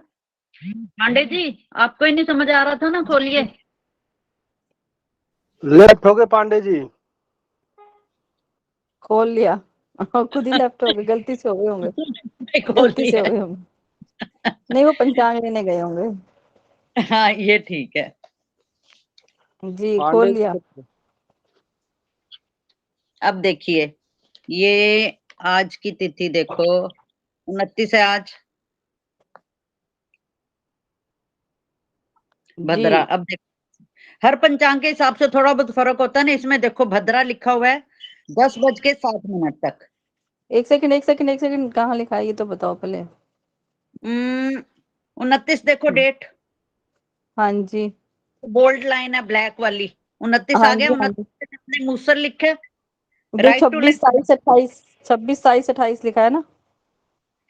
पांडे जी आपको ही नहीं समझ आ रहा था ना, खोलिए। लेफ्ट हो गए पांडे जी। खोल लिया, खुद ही लेफ्ट हो गए, गलती से हो गए होंगे। गलती से हो गए होंगे। नहीं वो पंचांग लेने गए होंगे। हाँ ये ठीक है जी, खोल लिया। अब देखिए, ये आज की तिथि देखो, 29 है आज, भद्रा। अब देखो, हर पंचांग के हिसाब से थोड़ा बहुत फर्क होता है ना। इसमें देखो भद्रा लिखा हुआ है 10:07 तक। एक सेकंड, कहाँ लिखा है ये तो बताओ पहले। 29 देखो डेट। हाँ जी, बोल्ड लाइन है ब्लैक वाली, 29 हाँ आ गया। जी, हाँ 29 पे जितने मूसर लिखे, जो राइट टू 26, लेफ्ट। 27, 28 लिखा है ना।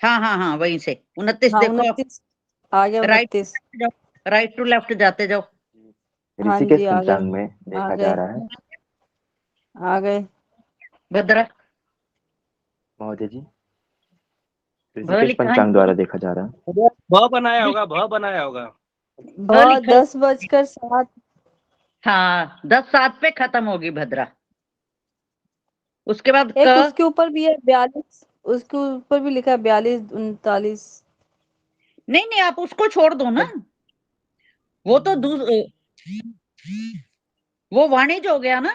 हाँ हाँ हाँ वहीं से 29 हाँ देखो आप, 29 आ गया। राइट 29 जाओ, राइट टू लेफ्ट जाते जाओ। हाँ ऋषिकेश जी, आ गए, पंचांग में आ देखा जा गए, रहा है आ गए। भद्रा महोदय जी, भ ऋषिकेश लिखा है, पंचांग द्वारा देखा जा रहा है। भ बनाया होगा, भ बनाया होगा। भ लिखा है। 10:07। हाँ 10:07 पे खत्म होगी भद्रा। उसके बाद एक क। उसके ऊपर भी है 42, उसके ऊपर भी लिखा है 42, 39। नहीं नहीं आप उसको छोड़ दो ना, वो तो वो वाणिज्य हो गया ना।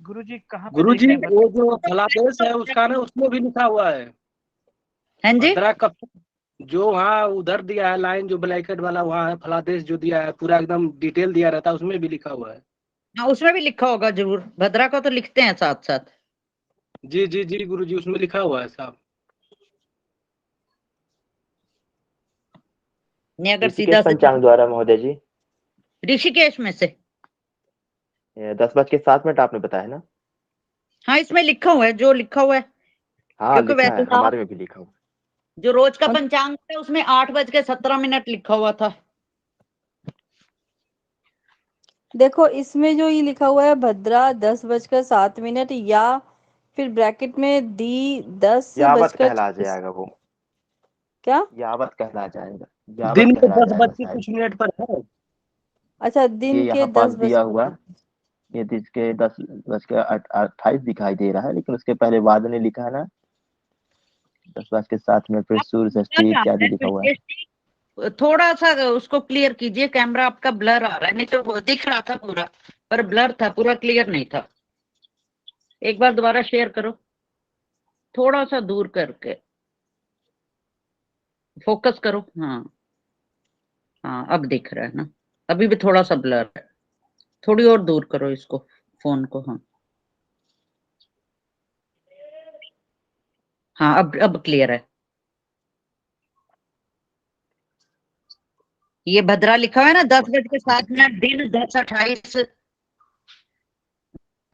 गुरुजी कहाँ पे गुरुजी देखें वो जो फलादेश है उसका ना उसमें भी लिखा हुआ है हाँ जी, भद्रा कप जो वहाँ उधर दिया है लाइन जो ब्लैकेट वाला वहाँ है फलादेश जो दिया है पूरा एकदम डिटेल दिया रहता है उसमें भी लिखा हुआ है। हाँ उसमें भी लिखा होगा जरूर, भद्रा को तो लिखते हैं साथ साथ। जी जी जी गुरुजी उसमें लिखा हुआ है साहब। नहीं अगर ऋषिकेश सीधा से पंचांग द्वारा महोदय जी ऋषिकेश में से, 10:07 आपने बताया ना? हाँ इसमें लिखा हुआ है, जो लिखा हुआ है। हाँ क्योंकि लिखा है, वैसे हमारे में भी लिखा हुआ है। जो रोज का पंचांग है उसमें 8:17 लिखा हुआ था। देखो इसमें जो ये लिखा हुआ है भद्रा 10:07 या फिर ब्रैकेट में दी 10 यावत बजकर कहला जाएगा वो, क्या? यावत कहला जाएगा, यावत दिन के कहला 10 जाएगा बज के शायद। कुछ मिनट पर है। अच्छा ये दिन के यहाँ पास 10 दिया बज हुआ, ये इसके 10:28 दिखाई दे रहा है, लेकिन उसके पहले बाद में लिखा है ना 10:07 फिर सूर्य षष्ठी इत्यादि लिखा हुआ है। थोड़ा सा उसको क्लियर कीजिए, कैमरा आपका ब्लर आ रहा है, नहीं तो वो दिख रहा था पूरा पर ब्लर था, पूरा क्लियर नहीं था। एक बार दोबारा शेयर करो, थोड़ा सा दूर करके फोकस करो। हाँ हाँ अब दिख रहा है ना, अभी भी थोड़ा सा ब्लर है, थोड़ी और दूर करो इसको, फोन को। हाँ हाँ अब क्लियर है। ये भद्रा लिखा हुआ है ना 10:07 दिन 10:28,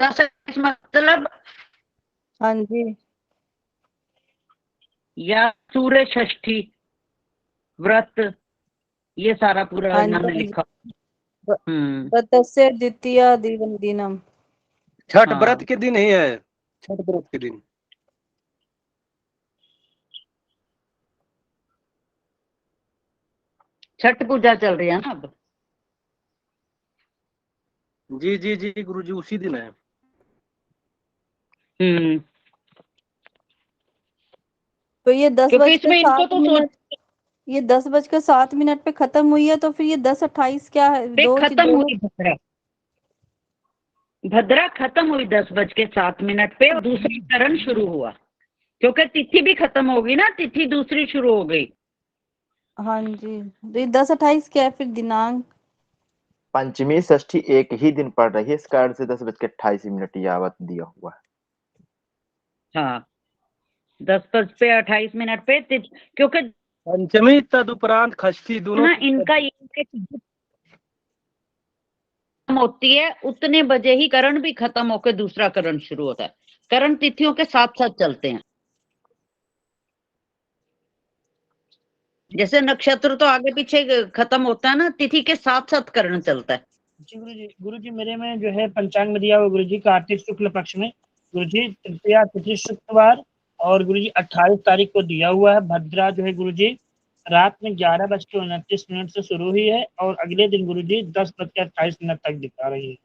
10 मतलब हाँ जी या सूर्य षष्ठी व्रत, ये सारा पूरा हाँ इन्होंने जी लिखा। व्रतस्य द्वितीय दिनम। छठ हाँ। व्रत के दिन ही है, छठ व्रत के दिन। छठ पूजा चल रही है ना अब। जी जी जी गुरुजी उसी दिन है। तो ये 10 क्योंकि बजकर इसमें इनको 7 तो मिनट ये 10:07 पे खत्म हुई है, तो फिर ये 10:28 क्या है? दो खत्म हुई भद्रा, भद्रा खत्म हुई 10:07 पे और दूसरी करण शुरू हुआ, क्योंकि तिथि भी खत्म होगी ना, तिथि दूसरी शुरू हो गई। हाँ जी, तो ये 10:28 क्या है फिर दिनांक? पंचमी षष्ठी एक ही दिन पड़ रही है, इस कारण से 10:28 यावत दिया हुआ है। हाँ 10:28 पे क्योंकि पंचमी तदुपरांत षष्ठी दोनों ना इनका ये होती है, उतने बजे ही करण भी खत्म होकर दूसरा करण शुरू होता है। करण तिथियों के साथ साथ चलते हैं, जैसे नक्षत्र तो आगे पीछे खत्म होता है ना, तिथि के साथ साथ करण चलता है। जी गुरुजी मेरे में जो है पंचांग में दिया हुआ गुरुजी कार्तिक शुक्ल पक्ष में गुरुजी तृतीया तिथि शुक्रवार और गुरुजी 28 तारीख को दिया हुआ है। भद्रा जो है गुरुजी रात में 11:29 से शुरू हुई है और अगले दिन गुरुजी 10:28 तक दिखा रही है।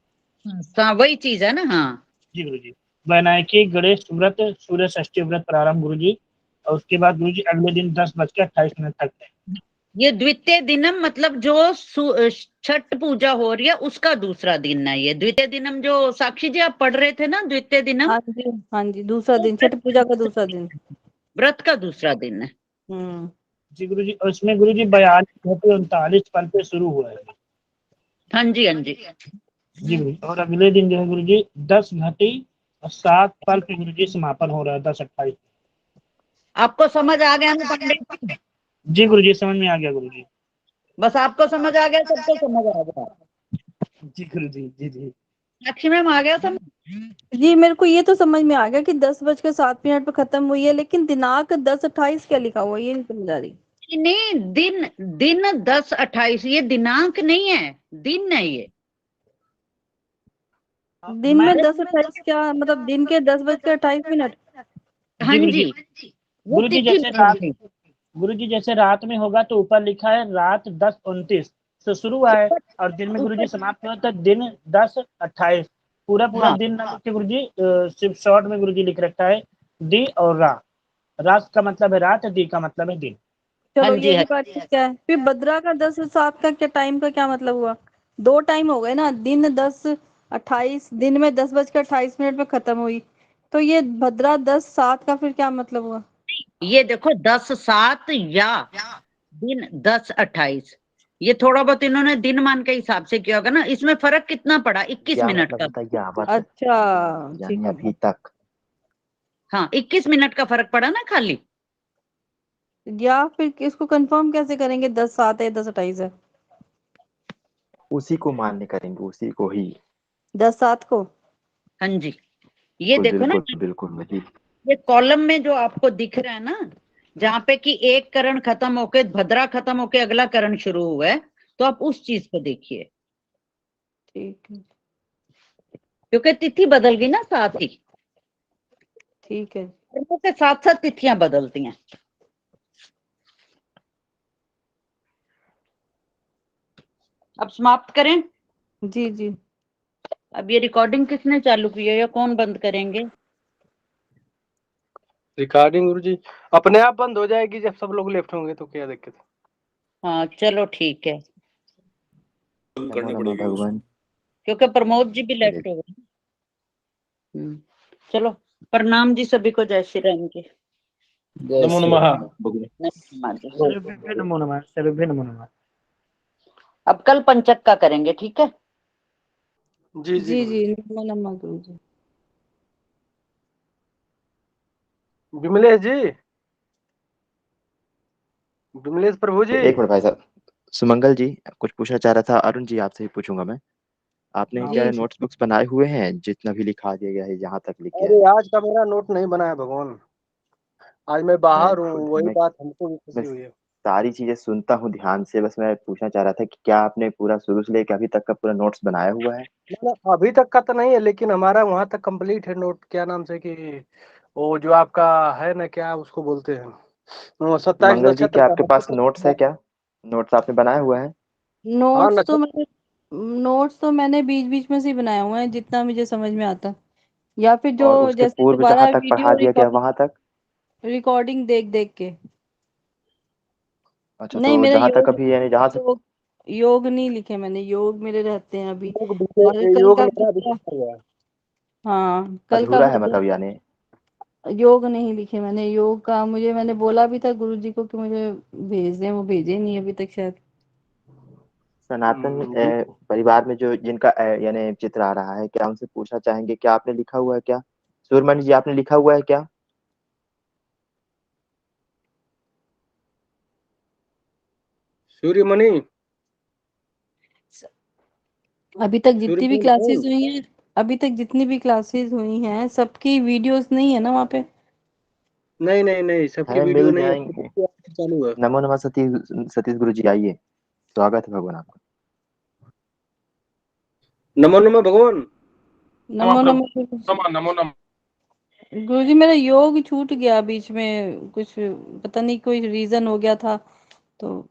हाँ वही चीज है ना। हाँ जी गुरुजी वैनायकी गणेश व्रत सूर्य षष्ठी व्रत प्रारंभ गुरुजी, और उसके बाद गुरुजी अगले दिन 10:28 तक है। ये द्वितीय दिनम मतलब जो छठ पूजा हो रही है उसका दूसरा दिन है। ये द्वितीय दिनम जो साक्षी जी आप पढ़ रहे थे ना, द्वितीय दिनम। हाँ जी दूसरा दिन, छठ पूजा का दूसरा दिन, व्रत का दूसरा दिन है। जी गुरुजी, उसमें गुरुजी 42:39 पल पे शुरू हुआ है। हाँ जी हाँ जी जी गुरुजी, और अगले दिन जो है गुरुजी 10:07 पे गुरुजी समापन हो रहा है 10:28। आपको समझ आ गया ना पंडित? जी गुरुजी समझ में आ गया गुरुजी। बस आपको समझ आ गया, सबको समझ आ गया। जी गुरुजी जी जी साक्षी मैम आ गया समझ? जी मेरे को ये तो समझ में आ गया कि 10:07 पे खत्म हुई है, लेकिन दिनांक 10:28 क्या लिखा हुआ है ये नहीं समझ आ रही। नहीं दिन 10:28, ये दिनांक नहीं है, दिन है ये। दिन में 10:28 क्या मतलब? दिन के 10:28। हाँ जी गुरुजी जैसे रात में होगा तो ऊपर लिखा है रात 10:29 से शुरू हुआ है और दिन में गुरुजी समाप्त हुआ तो दिन 10:28। पूरा दिन ना लिख के गुरुजी सिर्फ शॉर्ट में गुरुजी लिख रखा है दी और रात का मतलब है रात, दी का मतलब है दिन। चलो ये भी बात ठीक है। फिर भद्रा का 10:07 का क्या टाइम का क्या मतलब हुआ? दो टाइम हो गए ना, दिन 10 28 दिन में 10:28 में खत्म हुई, तो ये भद्रा 10/7 का फिर क्या मतलब हुआ? ये देखो 10/7 या दिन 10/28, ये थोड़ा बहुत इन्होंने दिन मान के हिसाब से किया होगा ना। इसमें फर्क कितना पड़ा? 21 या मिनट मतलब का। होता है यावत, अच्छा यानी ठीक है। अभी तक। हाँ 21 मिनट का फर्क पड़ा ना खाली। या फिर इसको कंफर्म कैसे करेंगे 10/7 है 10/28 है? उसी को मान्य करेंगे, उसी को ही। 10/7 को। हाँ जी, ये देखो ना, बिल्कुल बिल्कुल वही। ये कॉलम में जो आपको दिख रहा है ना, जहाँ पे कि एक करण खत्म होके भद्रा खत्म होके अगला करण शुरू हुआ है, तो आप उस चीज को देखिए, ठीक है क्योंकि तिथि बदल गई ना साथ ही, ठीक है। कर्मों के साथ साथ तिथियां बदलती हैं। अब समाप्त करें? जी जी। अब ये रिकॉर्डिंग किसने चालू की है या कौन बंद करेंगे? रिकॉर्डिंग गुरुजी अपने आप बंद हो जाएगी जब सब लोग लेफ्ट होंगे, तो क्या दिक्कत है? हाँ चलो ठीक है, बंद नमो करनी नमः पड़ेगी उसको। भगवान। क्योंकि प्रमोद जी भी लेफ्ट हो गए। चलो, प्रणाम जी सभी को, जय श्री राम जी। जय नमो श्री नमः। नमः जी। सर्वभ्यो नमो नमः, सर्वभ्यो नमो नमः। अब कल पंचक का करेंगे, ठीक है? जी जी जी नमो नमः गुरु जी। विमलेश जी, विमलेश प्रभु जी। एक मिनट भाई साहब, सुमंगल जी कुछ पूछना चाह रहा था। अरुण जी आपसे ही पूछूंगा मैं। आपने क्या जी नोट्स बुक्स बनाए हुए हैं? जितना भी लिखा दिया गया है, यहाँ तक लिख गया है। अरे आज का मेरा नोट नहीं बना है भगवान, आज मैं बाहर हूँ, वही मैं बात हमको भी मैं खुशी हुई है। सारी चीजें सुनता हूँ ध्यान से, बस मैं पूछना चाह रहा था कि क्या आपने पूरा शुरू से लेकर अभी तक का पूरा नोट्स बनाया हुआ है? मतलब अभी तक का तो नहीं है, लेकिन हमारा वहां तक कंप्लीट है नोट। क्या नाम से कि वो जो आपका है ना, क्या उसको बोलते हैं, 27 सुमंगल जी नक्षत्र क्या का आपके पास नोट्स है? क्या नोट्स आपने बनाया हुआ है? हाँ नोट्स तो मैंने बीच बीच में से ही बनाए हुए हैं, जितना मुझे समझ में आता, या फिर जो और उसके जैसे पूर्व दोबारा जहाँ तक पढ़ा वीडियो दिया गया वहां तक? रिकॉर्डिंग देख देख के। अच्छा, नहीं तो मेरा जहाँ तक योग अभी यानी जहाँ से योग योग नहीं लिखे मैंने, योग मेरे रहते हैं अभी। योग और कल योग का मेरा अभी भद्रा, तक हुआ है। हाँ कल का अधूरा है भद्रा मतलब यानी। योग नहीं लिखे मैंने। योग का मैंने बोला भी था गुरु जी को कि मुझे भेज दें, वो भेजे नहीं अभी तक शायद। सनातन परिवार में जो जिनका यानी चित्र आ रहा है, क्या उनसे पूछना चाहेंगे क्या आपने लिखा हुआ है? क्या सूर्यमणि जी आपने लिखा हुआ है क्या? सूर्यमणि, अभी तक जितनी भी सूर्यमणि क्लासेस कौन? हुई हैं, अभी तक जितनी भी क्लासेस हुई हैं सबकी वीडियोस नहीं है ना वहाँ पे? नहीं नहीं नहीं, सबकी है, वीडियो मिल नहीं है, जाएंगे। सबकी चालू है। नमो नमः सतीश गुरु जी आइए, स्वागत है भगवान आपका। नमो नमः भगवान। नमो नमो नमो नमः। गुरु जी मेरा योग छूट गया बीच में, कुछ पता नहीं कोई रीजन हो गया था, तो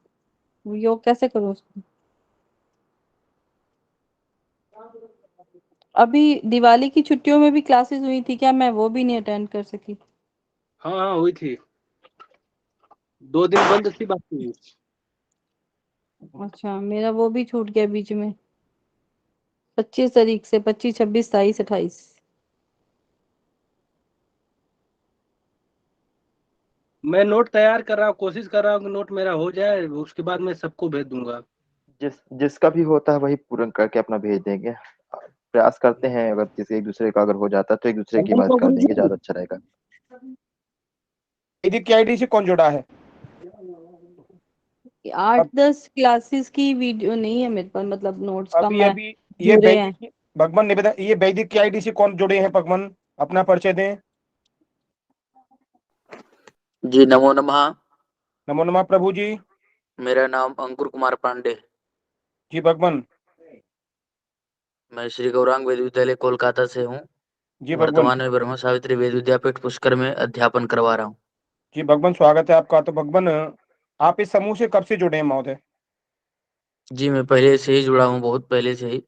योग कैसे करूँ उसको? अभी दिवाली की छुट्टियों में भी क्लासेस हुई थी क्या? मैं वो भी नहीं अटेंड कर सकी। हाँ हाँ हुई थी, 2 दिन बंद थी बाकी। अच्छा मेरा वो भी छूट गया बीच में, 25 तारीख से, 25, 26, 27, 28। मैं नोट तैयार कर रहा हूँ, कोशिश कर रहा हूँ कि नोट मेरा हो जाए, उसके बाद मैं सबको भेज दूंगा। जिसका भी होता है वही पूर्ण करके अपना भेज देंगे। प्रयास करते हैं, अगर किसी एक दूसरे का अगर हो जाता है तो एक दूसरे की मदद कर देंगे, ज्यादा अच्छा रहेगा। वैदिक की आईडी से कौन जुड़ा है? 8-10 क्लासेस की वीडियो नहीं है मेरे पास, मतलब नोट्स का अभी मैं अभी ये जुड़े हैं। भगवान निवेदन, ये वैदिक की आईडी से कौन जुड़े हैं? भगवान अपना परिचय दें। जी नमो नमः। नमो नमः प्रभु जी। मेरा नाम अंकुर कुमार पांडे। जी भगवान। मैं श्री गौरांग वेद विद्यालय कोलकाता से हूँ। जी भगवान। वर्तमान में ब्रह्म सावित्री वेद विद्यापीठ पुष्कर में अध्यापन करवा रहा हूँ। जी भगवान स्वागत है आपका। तो भगवान आप इस समूह से कब से जुड़े हैं महोदय? जी मैं पहले से ही जुड़ा हूँ, बहुत पहले से ही।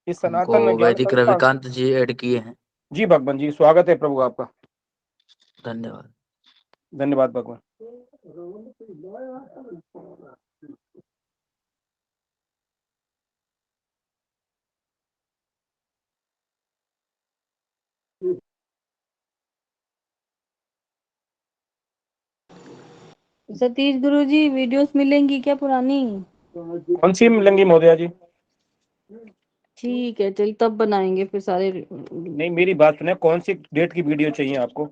इस हमको सनातन ज्ञान वैदिक संस्था। रविकांत जी ऐड किए हैं। जी भगवान जी स्वागत है प्रभु आपका। धन्यवाद। धन्यवाद भगवान। सतीश गुरुजी वीडियोस मिलेंगी क्या पुरानी? कौन सी मिलेंगी महोदया जी? ठीक है, चल तब बनाएंगे फिर सारे। नहीं, मेरी बात सुने, कौन सी डेट की वीडियो चाहिए आपको?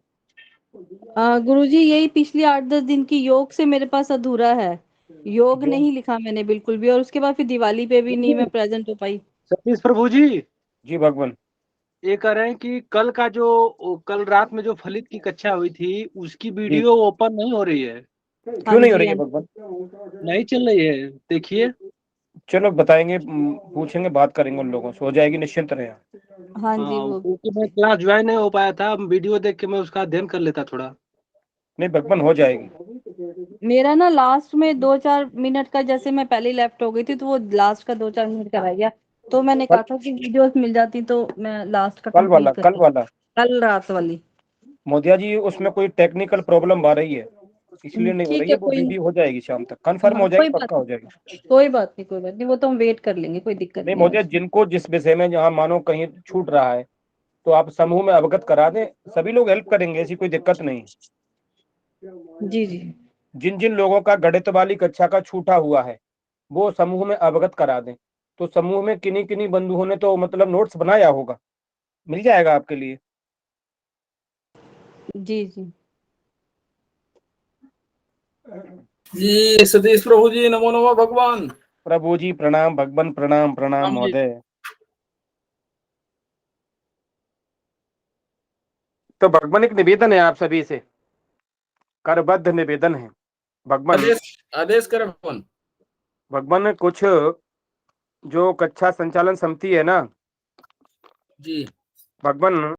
गुरुजी यही पिछली 8-10 दिन की योग से मेरे पास अधूरा है, योग जो नहीं लिखा मैंने बिल्कुल भी, और उसके बाद फिर दिवाली पे भी नहीं मैं प्रेजेंट हो पाई। सतीश प्रभु जी, जी भगवान, ये कह रहे हैं कि कल का जो कल रात में जो फलित की कक्षा हुई थी उसकी जी वीडियो ओपन नहीं हो रही है, क्यों हाँ नहीं हो जी, रही है हाँ भगवान? नहीं चल रही है, देखिए। चलो बताएंगे, पूछेंगे, बात करेंगे उन लोगों से, हो जाएगी, निश्चिंत रहे आप। हाँ जी। हाँ, वो क्योंकि मैं क्लास ज्वाइन नहीं हो पाया था, वीडियो देख के मैं उसका अध्ययन कर लेता थोड़ा। नहीं भगवान, हो जाएगी। मेरा ना लास्ट में 2-4 मिनट का, जैसे मैं पहले लेफ्ट हो गई थी तो वो लास्ट का 2-4 मिनट का रह गया, तो मैंने कल, कहा था कि वीडियोस मिल जाती तो मैं लास्ट का कल वाला, कंप्लीट कर कल लेती। वाला कल रात वाली। मोदिया जी, उसमें कोई टेक्निकल प्रॉब्लम आ रही है, इसलिए नहीं हो ठीक रही है, है। वो कोई वीडियो हो जाएगी शाम तक, कंफर्म हो कोई जाएगी, बात पक्का हो नहीं, जाएगी। कोई बात नहीं, कोई बात नहीं, वो तो हम वेट कर लेंगे, कोई दिक्कत नहीं नहीं है मोदिया, उसमें। जिनको जिस विषय में जहाँ मानो कहीं छूट रहा है तो आप समूह में अवगत करा दें, सभी लोग हेल्प करेंगे, ऐसी कोई दिक्कत नहीं। जी जी। जिन जिन लोगों का गणित वाली कक्षा का छूटा हुआ है वो समूह में अवगत करा दें। तो समूह में किन्हीं किन्हीं बंधुओं ने तो मतलब नोट्स बनाया होगा, मिल जाएगा आपके लिए। जी जी। जी सतीश प्रभु जी, नमो नमो भगवान। प्रभु जी प्रणाम, भगवान प्रणाम, प्रणाम राम जी। महोदय। तो भगवान, एक निवेदन है आप सभी से, करबद्ध निवेदन है भगवान। आदेश आदेश करें भगवान। भगवान, कुछ जो कक्षा संचालन समिति है ना जी भगवान,